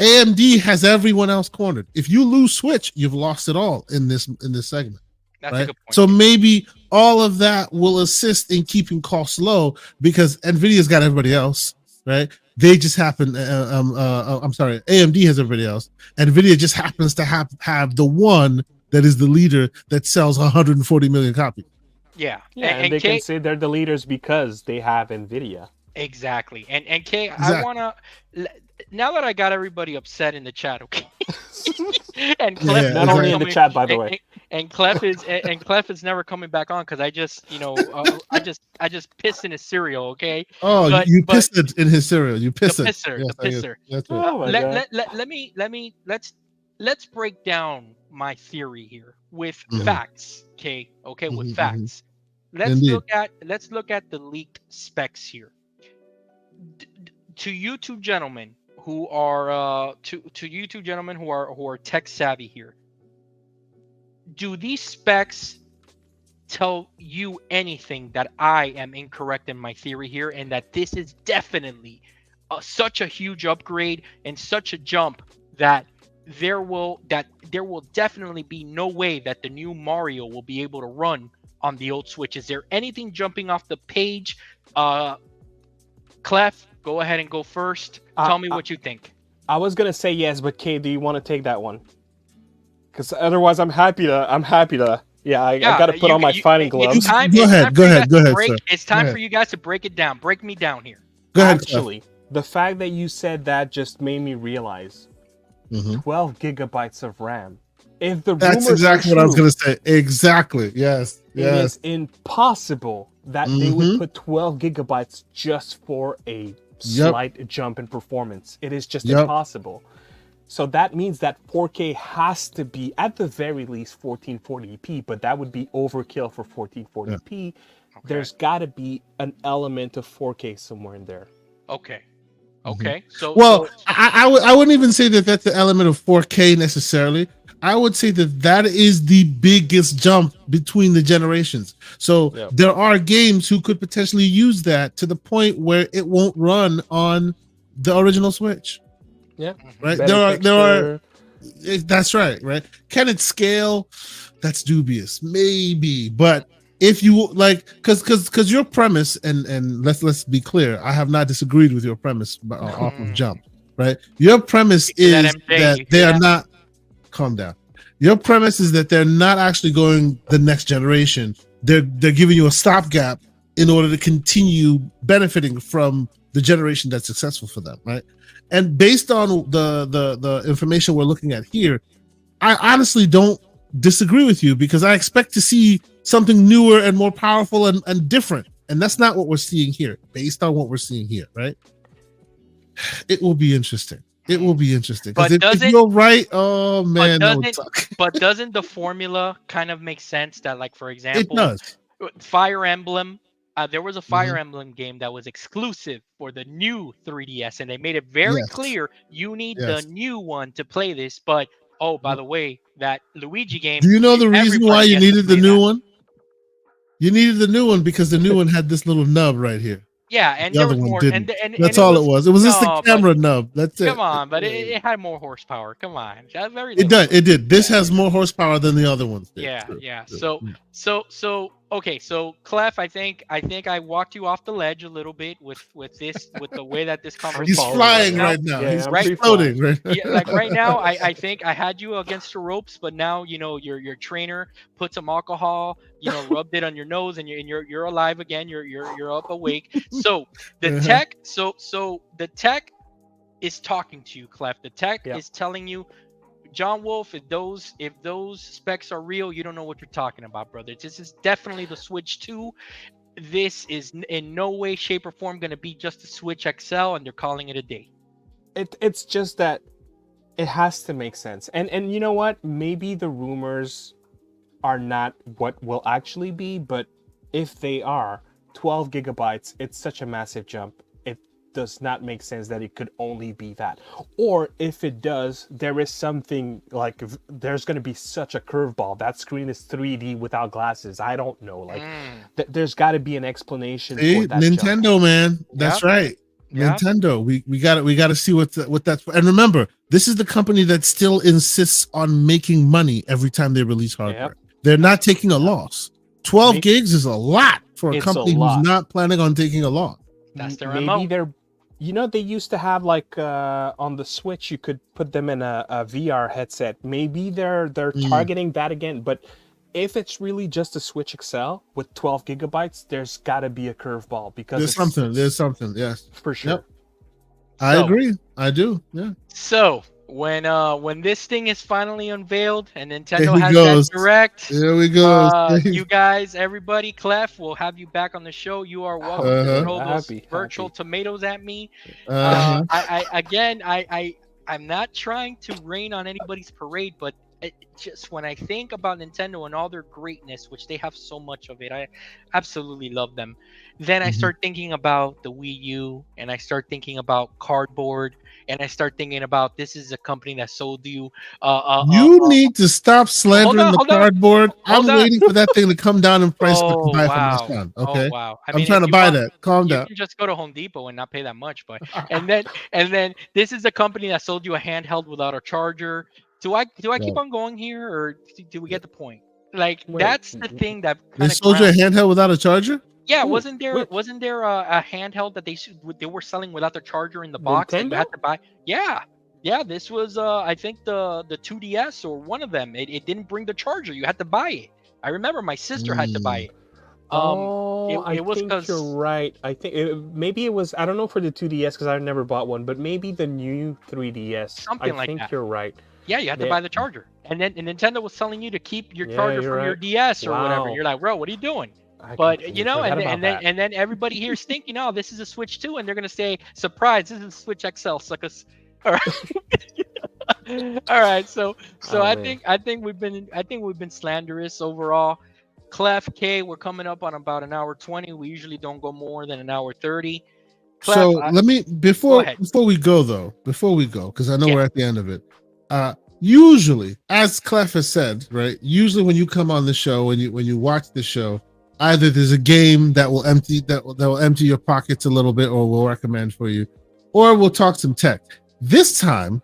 AMD has everyone else cornered. If you lose Switch, you've lost it all in this segment. That's a right? good point. So maybe all of that will assist in keeping costs low, because NVIDIA's got everybody else, right? They just happen. I'm sorry, AMD has everybody else. NVIDIA just happens to have the one that is the leader that sells 140 million copies. Yeah, and they can say they're the leaders because they have NVIDIA. Exactly. And Kay, I wanna, now that I got everybody upset in the chat, okay? And Clef not only in the chat, by the way. And Clef is never coming back on because I just I just pissed in his cereal, okay? Oh, you pissed it in his cereal. You pissed the it. pisser, Yes, the pisser. That's right. Let's break down my theory here with facts, okay? Okay, with facts. Let's look at the leaked specs here. To you two gentlemen who are who are tech savvy here, do these specs tell you anything that I am incorrect in my theory here, and that this is definitely such a huge upgrade and such a jump that there will definitely be no way that the new Mario will be able to run on the old Switch? Is there anything jumping off the page? Clef, go ahead and go first. Tell me what you think. I was gonna say yes, but Kay, do you want to take that one? Because otherwise, I'm happy to. Yeah, I gotta put on my fighting gloves. Go ahead, sir. It's time for you guys to break it down. Break me down here. Go ahead. Actually, the fact that you said that just made me realize 12 gigabytes of RAM. If the That's exactly what I was gonna say. Exactly. Yes. It is impossible that they would put 12 gigabytes just for a slight jump in performance. It is just impossible. So that means that 4K has to be at the very least 1440p, but that would be overkill for 1440p. Okay. There's got to be an element of 4K somewhere in there. Okay. So I wouldn't even say that that's the element of 4K necessarily. I would say that is the biggest jump between the generations. So there are games who could potentially use that to the point where it won't run on the original Switch. Yeah. Right. There are. That's right. Right. Can it scale? That's dubious. Maybe, but if you like, because your premise, and let's be clear, I have not disagreed with your premise off of jump. Right. Your premise is that they are not. Calm down. Your premise is that they're not actually going the next generation. They're giving you a stopgap in order to continue benefiting from the generation that's successful for them, right? And based on the information we're looking at here, I honestly don't disagree with you, because I expect to see something newer and more powerful and different. And that's not what we're seeing here. Based on what we're seeing here, right? It will be interesting. It will be interesting. But if you're right, oh man, but doesn't the formula kind of make sense? That, like, for example, it does. Fire Emblem. There was a Fire Emblem game that was exclusive for the new 3DS, and they made it very clear you need the new one to play this. But by the way, that Luigi game. Do you know the reason why you needed the new one? You needed the new one because the new one had this little nub right here. Yeah, and The there other was one more, didn't. and That's it all was it was. It was just the no, but camera nub. That's it. come on, but it had more horsepower. Come on, that very It little. did. It did. This has more horsepower than the other ones did. Yeah, True, yeah. true. So okay. So Clef, I think I walked you off the ledge a little bit with this with the way that this conversation He's is falling right flying now. right now. Yeah, He's I'm Right. free floating flying. right. Yeah, like right now, I think I had you against the ropes, but now your trainer put some alcohol, rubbed it on your nose, and you're alive again. You're up awake. So the Uh-huh. tech, so the tech is talking to you, Clef. The tech Yep. is telling you, John Wolf, if those specs are real, you don't know what you're talking about, brother. This is definitely the Switch 2. This is in no way, shape, or form going to be just a Switch XL, and they're calling it a day. It's just that it has to make sense. And you know what? Maybe the rumors are not what will actually be, but if they are, 12 gigabytes, it's such a massive jump. It does not make sense that it could only be that. Or if it does, there is something like there's going to be such a curveball. That screen is 3D without glasses. I don't know. Like there's got to be an explanation See, for that Nintendo, jump. man. That's right. Yeah. Nintendo. We got to see what that's. And remember, this is the company that still insists on making money every time they release hardware. Yep. They're not taking a loss. 12 gigs is a lot for a It's company a lot. who's not planning on taking a loss. That's their Maybe MO. they're, they used to have like on the Switch, you could put them in a VR headset. Maybe they're targeting that again. But if it's really just a Switch XL with 12 gigabytes, there's got to be a curveball because There's something. Yes, for sure. Yep. I agree. I do. Yeah. So when this thing is finally unveiled and There Nintendo he has goes. that direct, There we go. you guys, everybody, Clef, we'll have you back on the show. You are welcome to throw those virtual tomatoes at me. I'm not trying to rain on anybody's parade, but just when I think about Nintendo and all their greatness, which they have so much of it, I absolutely love them. Then I start thinking about the Wii U, and I start thinking about cardboard, and I start thinking about this is a company that sold you. You need to stop slandering the cardboard. I'm waiting for that thing to come down in price to buy for my son. Okay. Oh, wow. I'm trying to buy that. Calm down. You can just go to Home Depot and not pay that much, but and then this is a company that sold you a handheld without a charger. Do I keep on going here, or do we get the point? Like that's the thing that they sold you a handheld without a charger. Yeah, wasn't there a handheld that they were selling without the charger in the box that you had to buy? Yeah. This was I think the 2DS or one of them. It didn't bring the charger. You had to buy it. I remember my sister had to buy it. I think you're right. I think maybe it was. I don't know for the 2DS because I've never bought one, but maybe the new 3DS. Something like that. I think you're right. Yeah, you had to buy the charger, and then Nintendo was telling you to keep your charger from your DS or whatever. You're like, bro, what are you doing? But and then everybody here is thinking, oh, this is a Switch 2, and they're gonna say, surprise, this is a Switch XL, suckers. All right, all right. So I think we've been slanderous overall. Clef K, we're coming up on about an hour 20. We usually don't go more than an hour 30. Clef, so let me before we go, because I know we're at the end of it. Usually, as Clef has said, right? Usually, when you come on the show, when you watch the show, either there's a game that will empty your pockets a little bit, or we'll recommend for you, or we'll talk some tech. This time,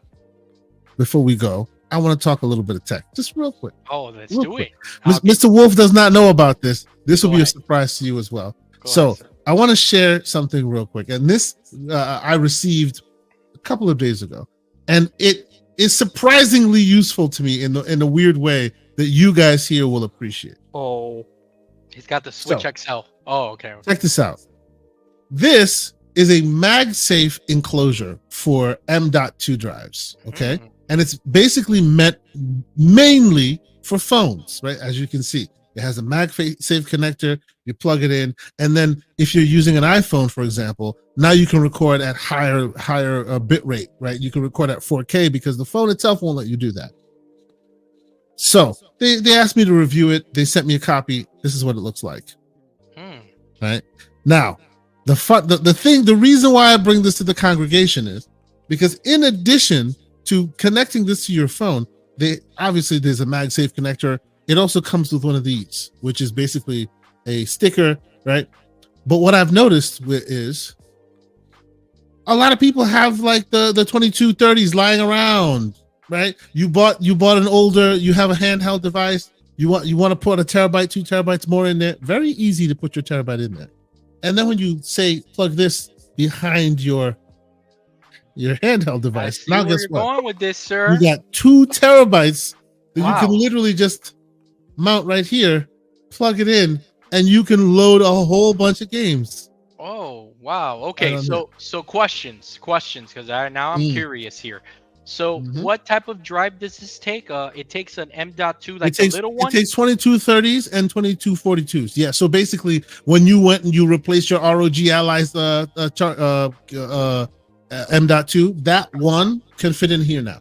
before we go, I want to talk a little bit of tech, just real quick. Oh, let's do it. Mr. Wolf does not know about this. This will be a surprise to you as well. I want to share something real quick, and this I received a couple of days ago, and it is surprisingly useful to me in a weird way that you guys here will appreciate. Oh, he's got the Switch XL. Oh, okay. Check this out. This is a MagSafe enclosure for M.2 drives. Okay. And it's basically meant mainly for phones, right? As you can see, it has a MagSafe connector. You plug it in, and then if you're using an iPhone, for example, now you can record at higher bit rate, right? You can record at 4K because the phone itself won't let you do that. So they asked me to review it. They sent me a copy. This is what it looks like. Right now, the reason why I bring this to the congregation is because in addition to connecting this to your phone, there's a MagSafe connector. It also comes with one of these, which is basically a sticker, right? But what I've noticed is a lot of people have like the 2230s lying around, right? You bought an older, you have a handheld device, you want to put a terabyte, 2 terabytes more in there. Very easy to put your terabyte in there. And then when you say plug this behind your handheld device, now guess what? Going with this, sir. You got 2 terabytes that you can literally just mount right here, plug it in, and you can load a whole bunch of games. Oh wow. Okay, so questions, because now I'm curious here. So what type of drive does this take? It takes an M.2, like the little one? It takes 2230s and 2242s. Yeah, so basically when you went and you replaced your ROG Allies M.2, that one can fit in here now.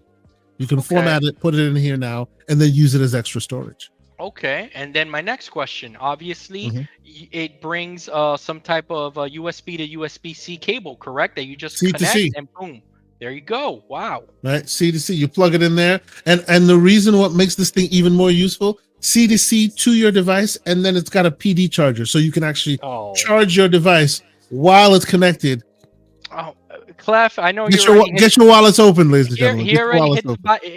You can format it, put it in here now, and then use it as extra storage. Okay, and then my next question, obviously, it brings some type of USB to USB-C cable, correct? That you just connect and boom, there you go. Wow. Right, C to C, you plug it in there, and the reason what makes this thing even more useful, C to C to your device, and then it's got a PD charger, so you can actually charge your device while it's connected. Oh, Clef, I know get your wallets open, ladies and gentlemen.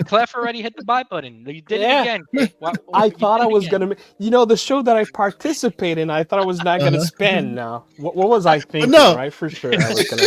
Clef already hit the buy button. You did it again. I thought I was gonna. The show that I participate in, I thought I was not gonna spend. Now, what was I thinking? Right, for sure. I was gonna...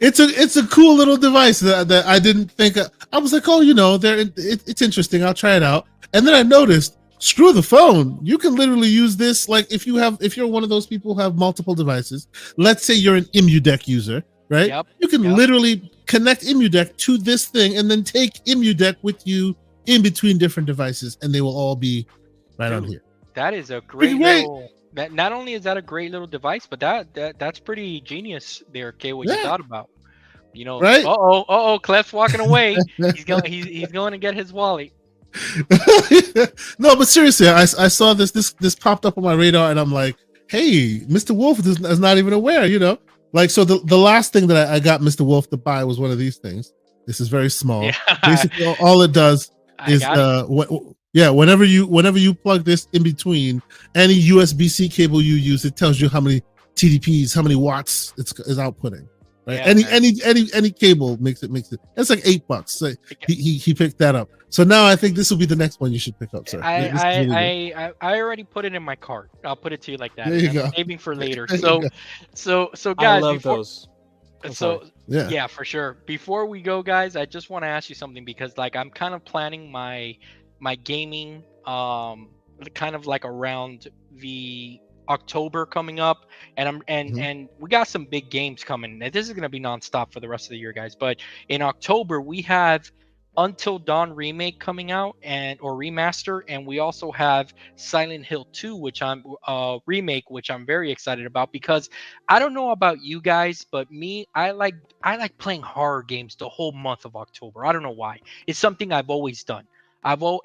it's a cool little device that I didn't think. I was like, it's interesting. I'll try it out. And then I noticed, screw the phone. You can literally use this. Like if you're one of those people who have multiple devices. Let's say you're an EmuDeck user. Right? Yep, you can literally connect EmuDeck to this thing and then take EmuDeck with you in between different devices, and they will all be right on here. That is a great little. That not only is that a great little device, but that's pretty genius there, Kay. What you thought about? Right? Clef's walking away. he's going to get his wallet. No, but seriously, I saw this popped up on my radar, and I'm like, hey, Mr. Wolf is not even aware, Like, so the last thing that I got Mr. Wolf to buy was one of these things. This is very small. Yeah. Basically, all it does is whenever you plug this in between any USB-C cable you use, it tells you how many TDPs, how many watts is outputting. Right? Yeah, any cable makes it. It's like $8. So he picked that up. So now I think this will be the next one you should pick up, sir. I already put it in my cart. I'll put it to you like that. There you go. Saving for later. So guys, I love those. Yeah, for sure. Before we go, guys, I just want to ask you something, because like I'm kind of planning my gaming kind of like around the October coming up, and and we got some big games coming. And this is gonna be nonstop for the rest of the year, guys. But in October we have Until Dawn remake coming out or remaster, and we also have Silent Hill 2, which I'm remake, which I'm very excited about, because I don't know about you guys, but me, I like playing horror games the whole month of October. I don't know why. It's something I've always done.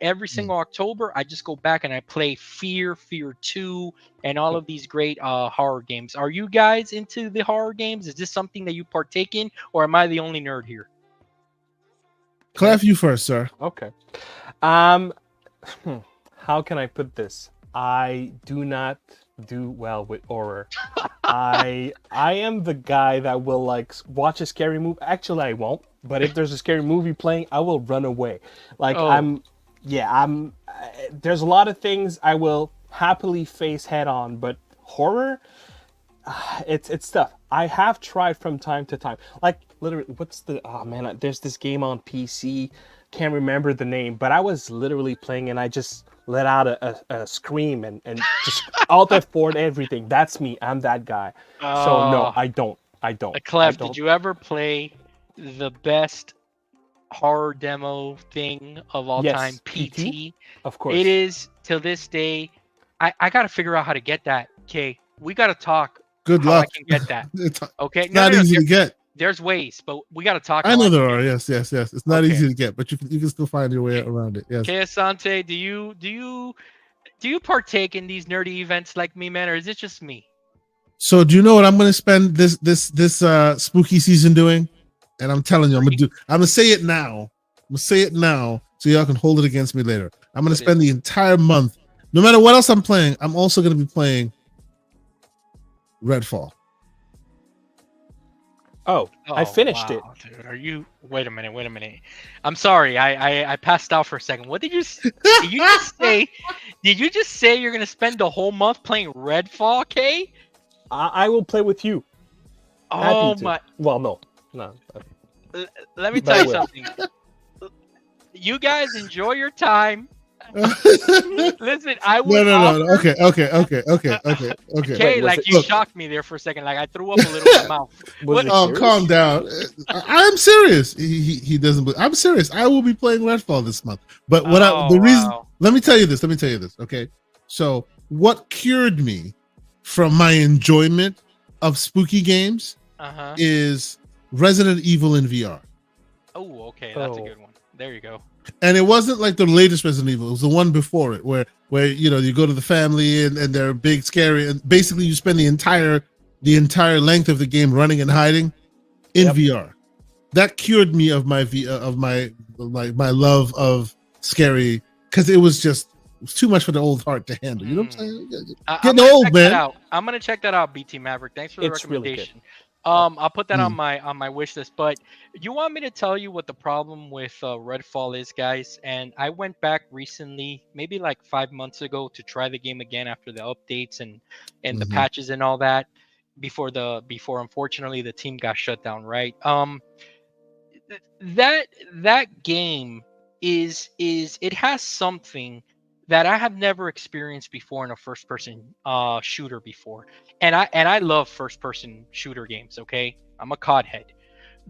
Every single October, I just go back and I play Fear 2, and all of these great horror games. Are you guys into the horror games? Is this something that you partake in, or am I the only nerd here? Clef, you first, sir. Okay. How can I put this? I do not do well with horror. I am the guy that will like watch a scary movie. Actually, I won't. But if there's a scary movie playing, I will run away. Like there's a lot of things I will happily face head on, but horror, it's tough. I have tried from time to time. Like literally, there's this game on PC. Can't remember the name, but I was literally playing and I just let out a scream and just Alt F4 everything. That's me. I'm that guy. So no, I don't. Clef, did you ever play the best horror demo thing of all time, PT? Of course. It is till this day. I gotta figure out how to get that. Okay, we gotta talk. Good luck. I can get that. Okay, it's not easy to get. There's ways, but we gotta talk. I know there are. Yes. It's not easy to get, but you can still find your way around it. Yes. Okay, Asante, do you partake in these nerdy events like me, man, or is it just me? So do you know what I'm gonna spend this spooky season doing? And I'm telling you, I'm gonna say it now. So y'all can hold it against me later. I'm gonna spend the entire month, no matter what else I'm playing. I'm also gonna be playing Redfall. Oh, I finished it. Dude, are you? Wait a minute. I'm sorry. I passed out for a second. What did you? Did you just say? Did you just say you're gonna spend the whole month playing Redfall, Kay? I will play with you. Oh Happy to. my! Well, no. Let me But I tell you will. something. You guys enjoy your time. Listen, I would No. offer. Okay. Kay, Wait, was like it- you Look. shocked me there for a second. Like I threw up a little in my mouth. Was What? it Oh, serious? calm down. I'm serious. He doesn't. I'm serious. I will be playing Redfall this month. But the reason. Wow. Let me tell you this. Okay. So what cured me from my enjoyment of spooky games Uh-huh. is Resident Evil in VR. Oh, okay, that's a Oh. good one. There you go. And it wasn't like the latest Resident Evil. It was the one before it, where you go to the family and they're big, scary, and basically you spend the entire length of the game running and hiding in Yep. VR. That cured me of my my love of scary, because it was too much for the old heart to handle. You know what I'm saying? I'm Getting gonna old, check that man. out. I'm gonna check that out, BT Maverick. Thanks for the It's really good. recommendation. I'll put that on my wish list. But you want me to tell you what the problem with Redfall is, guys? And I went back recently, maybe like 5 months ago, to try the game again after the updates and the Mhm. patches and all that. Before unfortunately the team got shut down, right? That game is it has something that I have never experienced before in a first person shooter before. And I love first person shooter games, okay? I'm a COD head.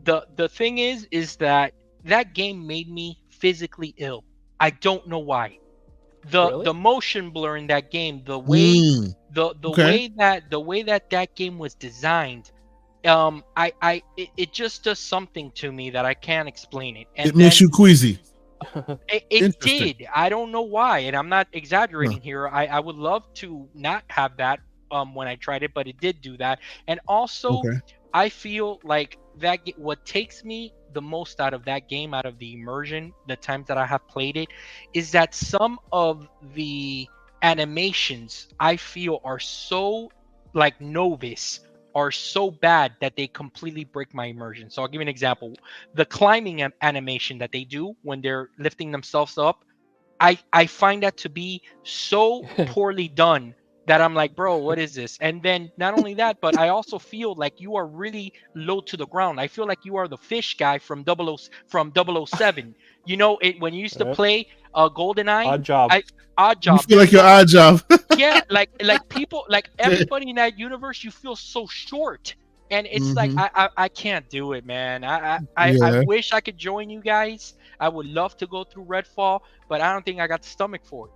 The thing is that game made me physically ill. I don't know why. Really? The motion blur in that game, the way the Okay. way that game was designed, it just does something to me that I can't explain it. And It makes you queasy. it Interesting. did. I don't know why, and I'm not exaggerating here. I would love to not have that when I tried it, but it did do that. And also, Okay. I feel like what takes me the most out of that game, out of the immersion, the times that I have played it, is that some of the animations I feel are so like novice, are so bad that they completely break my immersion. So I'll give you an example. The climbing animation that they do when they're lifting themselves up, I find that to be so poorly done that I'm like, bro, what is this? And then not only that, but I also feel like you are really low to the ground. I feel like you are the fish guy from from 007. You know, when you used to Yep. play GoldenEye, Odd job. Odd You Job. feel like There's your odd job. yeah, like people, like everybody in that universe, you feel so short. And it's like Mhm. I can't do it, man. I Yeah. wish I could join you guys. I would love to go through Redfall, but I don't think I got the stomach for it.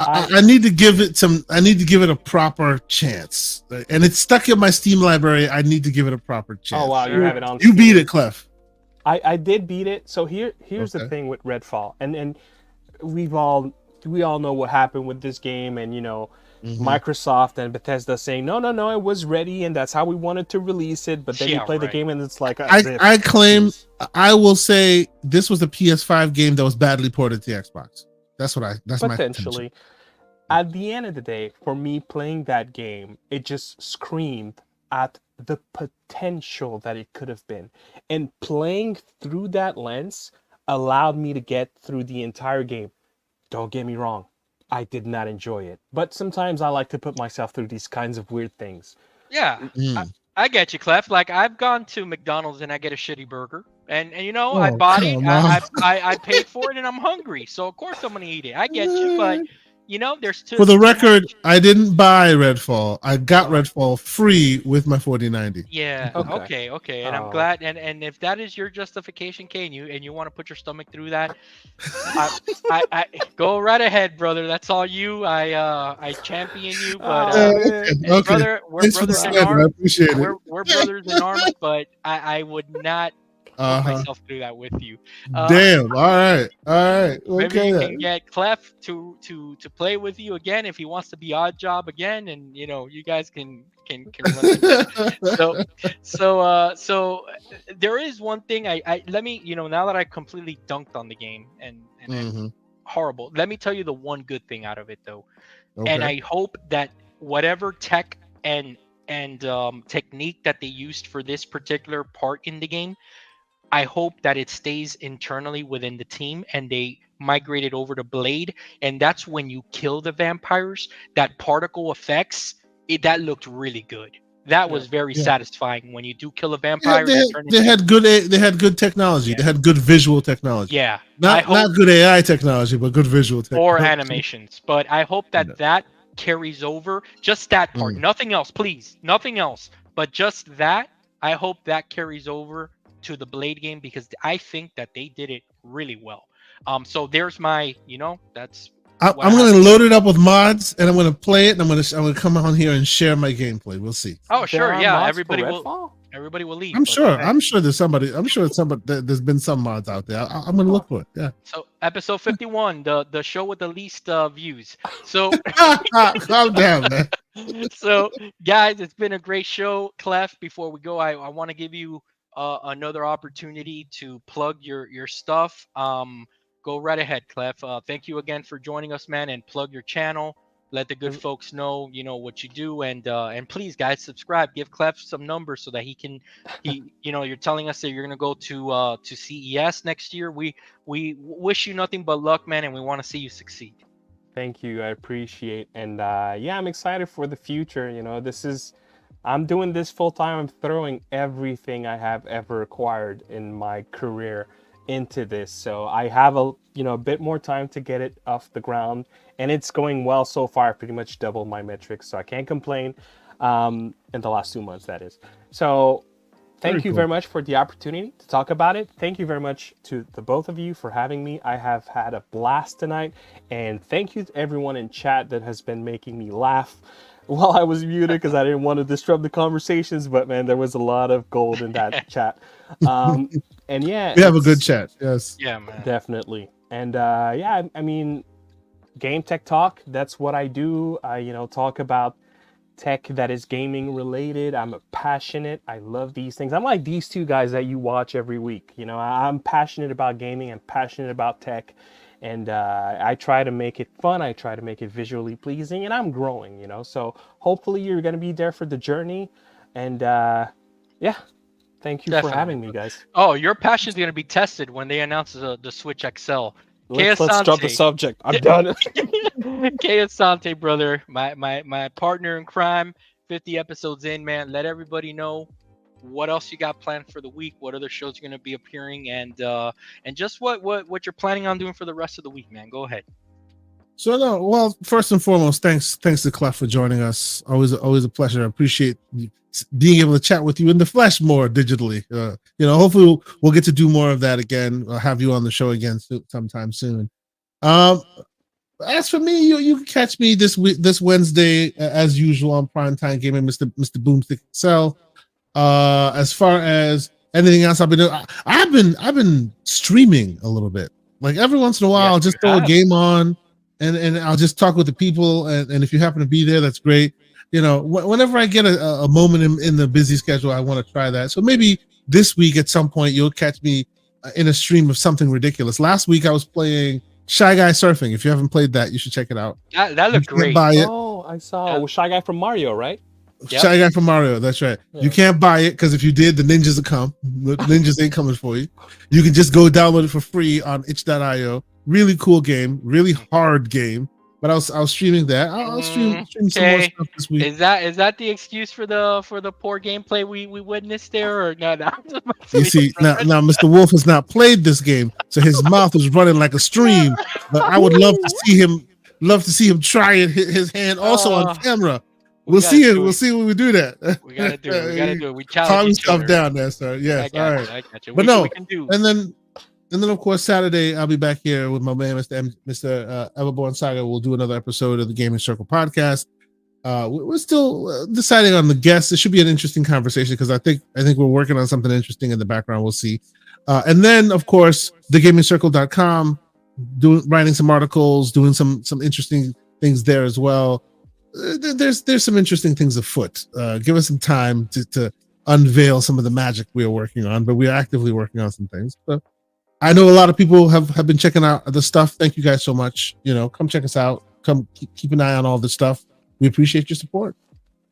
I need to give it a proper chance, and it's stuck in my Steam library. I need to give it a proper chance. Oh wow, you Sure. have it on. You Steam. beat it, Clef. I did beat it. So here's the Okay. thing with Redfall, and we all know what happened with this game, and Mhm. Microsoft and Bethesda saying no, it was ready, and that's how we wanted to release it. But then you Yeah, play the right. game, and it's like I claim, I will say this was a PS5 game that was badly ported to the Xbox. That's my potentially. At the end of the day, for me, playing that game, it just screamed at the potential that it could have been. And playing through that lens allowed me to get through the entire game. Don't get me wrong, I did not enjoy it. But sometimes I like to put myself through these kinds of weird things. Yeah, Mm. I get you, Clef. Like I've gone to McDonald's and I get a shitty burger, and I Oh, bought it. come on. I paid for it, and I'm hungry, so of course I'm gonna eat it. I get you, but there's For the too record, much. I didn't buy Redfall. I got Uh-huh. Redfall free with my 4090. Yeah. Okay. Okay. And I'm Oh. glad. And if that is your justification, Kay, and you want to put your stomach through that, I go right ahead, brother. That's all you. I champion you, but Oh, Okay, man. okay. brother, we're Thanks for the brothers in slander. I arms. appreciate it. We're brothers in arms, but I would not put Uh-huh. myself through that with you. Damn. All right. Maybe Okay. you then. can get Clef to play with you again if he wants to be Odd Job again, and you guys can run the so there is one thing I let me now that I completely dunked on the game and Mhm. horrible, let me tell you the one good thing out of it though. And Okay. I hope that whatever tech and and technique that they used for this particular part in the game, I hope that it stays internally within the team and they migrate it over to Blade. And that's when you kill the vampires, that particle effects, that looked really good. That Yeah. was very Yeah. satisfying when you do kill a Yeah, vampire. they They had, turn they into, had good they had good technology. yeah, They had good visual technology. yeah. I Not hope, good AI technology, but good visual or technology. animations, but I hope Yeah. that carries over. Just that part, Mm. nothing else, please, nothing else, but just that. I hope that carries over to the Blade game because I think that they did it really well. So there's my, that's what I'm I have gonna to load say. it up with mods, and I'm gonna play it, and I'm gonna come on here and share my gameplay. We'll see. Oh, There sure, are yeah, mods for Redfall? everybody will leave, I'm but go sure. ahead. I'm sure there's somebody. I'm sure it's somebody. There's been some mods out there. I'm gonna Huh. look for it. Yeah. So episode 51, the show with the least views. So Calm down, man. so guys, it's been a great show. Clef, before we go, I want to give you another opportunity to plug your stuff. Go right ahead, Clef. Thank you again for joining us, man, and plug your channel. Let the good folks know, what you do, and please, guys, subscribe. Give Clef some numbers so that you're telling us that you're gonna go to CES next year. We wish you nothing but luck, man, and we want to see you succeed. Thank you. I appreciate. And yeah, I'm excited for the future. I'm doing this full time. I'm throwing everything I have ever acquired in my career into this. So I have a bit more time to get it off the ground, and it's going well so far. I pretty much doubled my metrics, so I can't complain. In the last 2 months, that is. So Very thank you cool. very much for the opportunity to talk about it. Thank you very much to the both of you for having me. I have had a blast tonight, and thank you to everyone in chat that has been making me laugh while I was muted because I didn't want to disrupt the conversations. But man, there was a lot of gold in that chat. And yeah, We have a good it's chat. Yes. Yeah, man. definitely. And yeah, I mean, game tech talk. That's what I do. I talk about tech that is gaming related. I'm passionate. I love these things. I'm like these two guys that you watch every week. I'm passionate about gaming. I'm passionate about tech, and I try to make it fun. I try to make it visually pleasing, and I'm growing. So hopefully you're gonna be there for the journey, and yeah, thank you for having me, Definitely. guys. Oh, your passion's gonna be tested when they announce the Switch XL. Let's drop the Asante, subject. I'm done. Asante, brother, my partner in crime. 50 episodes in, man. Let everybody know what else you got planned for the week. What other shows are gonna be appearing, and just what you're planning on doing for the rest of the week, man. Go ahead. So no, well, first and foremost, thanks to Clef for joining us. Always a pleasure. I appreciate being able to chat with you in the flesh more digitally. Hopefully we'll get to do more of that again. I'll have you on the show again sometime soon. As for me, you can catch me this Wednesday as usual on Primetime Gaming, Mr. Boomstick Excel. As far as anything else I've been doing, I've been streaming a little bit. Like every once in a while, Yes, I'll just you throw a have. game on and I'll just talk with the people. And if you happen to be there, that's great. Whenever I get a moment in the busy schedule, I want to try that. So maybe this week at some point, you'll catch me in a stream of something ridiculous. Last week, I was playing Shy Guy Surfing. If you haven't played that, you should check it out. That You looked can't great. buy it. Oh, I saw Yeah. Shy Guy from Mario, right? Yep. Shy Guy from Mario. That's right. Yeah. You can't buy it because if you did, the ninjas will come. The ninjas ain't coming for you. You can just go download it for free on itch.io. Really cool game. Really hard game. But I was streaming that. I'll stream some more Okay. stuff this week. Is that the excuse for the poor gameplay we witnessed there, or no? You see, now Mr. Wolf has not played this game, so his mouth is running like a stream. But I would love to see him try it. His hand also on camera. We'll see it. We'll see when we do that. We gotta do it. We gotta do it. We Calm challenge each stuff other. down there, sir. Yes. All right. I got you. But We can do. And then of course Saturday I'll be back here with my man Mr. Everborn Saga. We'll do another episode of the Gaming Circle podcast. We're still deciding on the guests. It should be an interesting conversation because I think we're working on something interesting in the background. We'll see. And then of course thegamingcircle.com, writing some articles, doing some interesting things there as well. There's some interesting things afoot. Give us some time to unveil some of the magic we are working on, but we are actively working on some things. So I know a lot of people have been checking out the stuff. Thank you guys so much. Come check us out. Come keep an eye on all this stuff. We appreciate your support.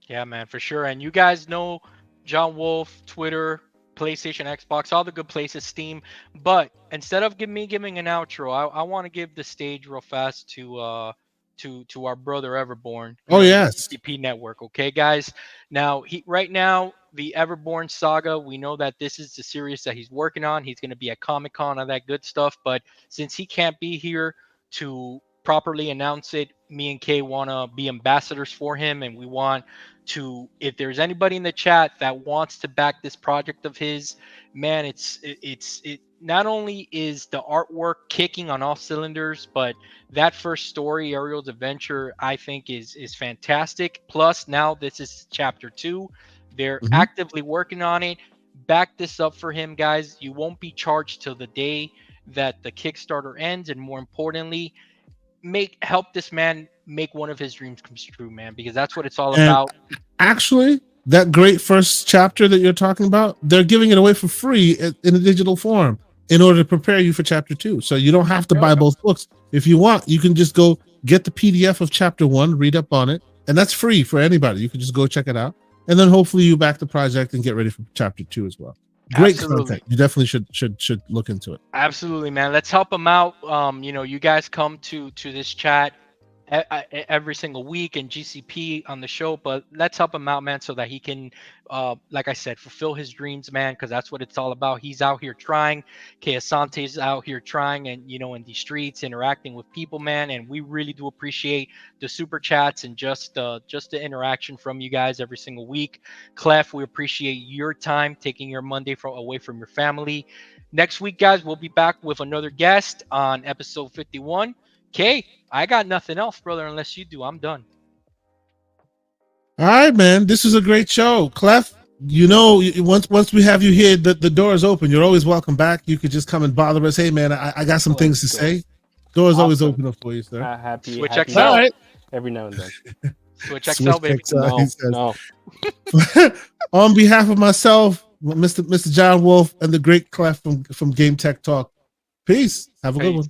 Yeah, man, for sure. And you guys know John Wolf, Twitter, PlayStation, Xbox, all the good places, Steam. But instead of giving an outro, I want to give the stage real fast to our brother Everborn Oh here on the yes. GCP network. Okay, guys. Now right now the Everborn saga, we know that this is the series that he's working on. He's going to be at Comic-Con, all that good stuff. But since he can't be here to properly announce it, me and Kay want to be ambassadors for him, and we want to, if there's anybody in the chat that wants to back this project of his, man, it not only is the artwork kicking on all cylinders, but that first story, Ariel's Adventure, I think is fantastic. Plus now this is chapter 2. They're Mhm. actively working on it. Back this up for him, guys. You won't be charged till the day that the Kickstarter ends, and more importantly, help this man make one of his dreams come true, man, because that's what it's all And about. actually, that great first chapter that you're talking about, they're giving it away for free in a digital form in order to prepare you for chapter 2. So you don't have to buy both books. If you want, you can just go get the PDF of chapter 1, read up on it, and that's free for anybody. You can just go check it out, and then hopefully you back the project and get ready for chapter 2 as well. Great content. You definitely should look into it. Absolutely, man. Let's help him out. You guys come to this chat every single week and GCP on the show, but let's help him out, man, so that he can, like I said, fulfill his dreams, man, because that's what it's all about. He's out here trying. Kay Asante's out here trying, and in the streets, interacting with people, man. And we really do appreciate the super chats and just the interaction from you guys every single week. Clef, we appreciate your time, taking your Monday away from your family. Next week, guys, we'll be back with another guest on episode 51. Kay, I got nothing else, brother, unless you do. I'm done. All right, man. This is a great show. Clef, once we have you here, the door is open. You're always welcome back. You could just come and bother us. Hey, man, I got some things to say. Door is always open up for you, sir. Happy XL. All right. Every now and then. Switch XL, baby. No. On behalf of myself, Mr. John Wolf, and the great Clef from Game Tech Talk, peace. Have a good one.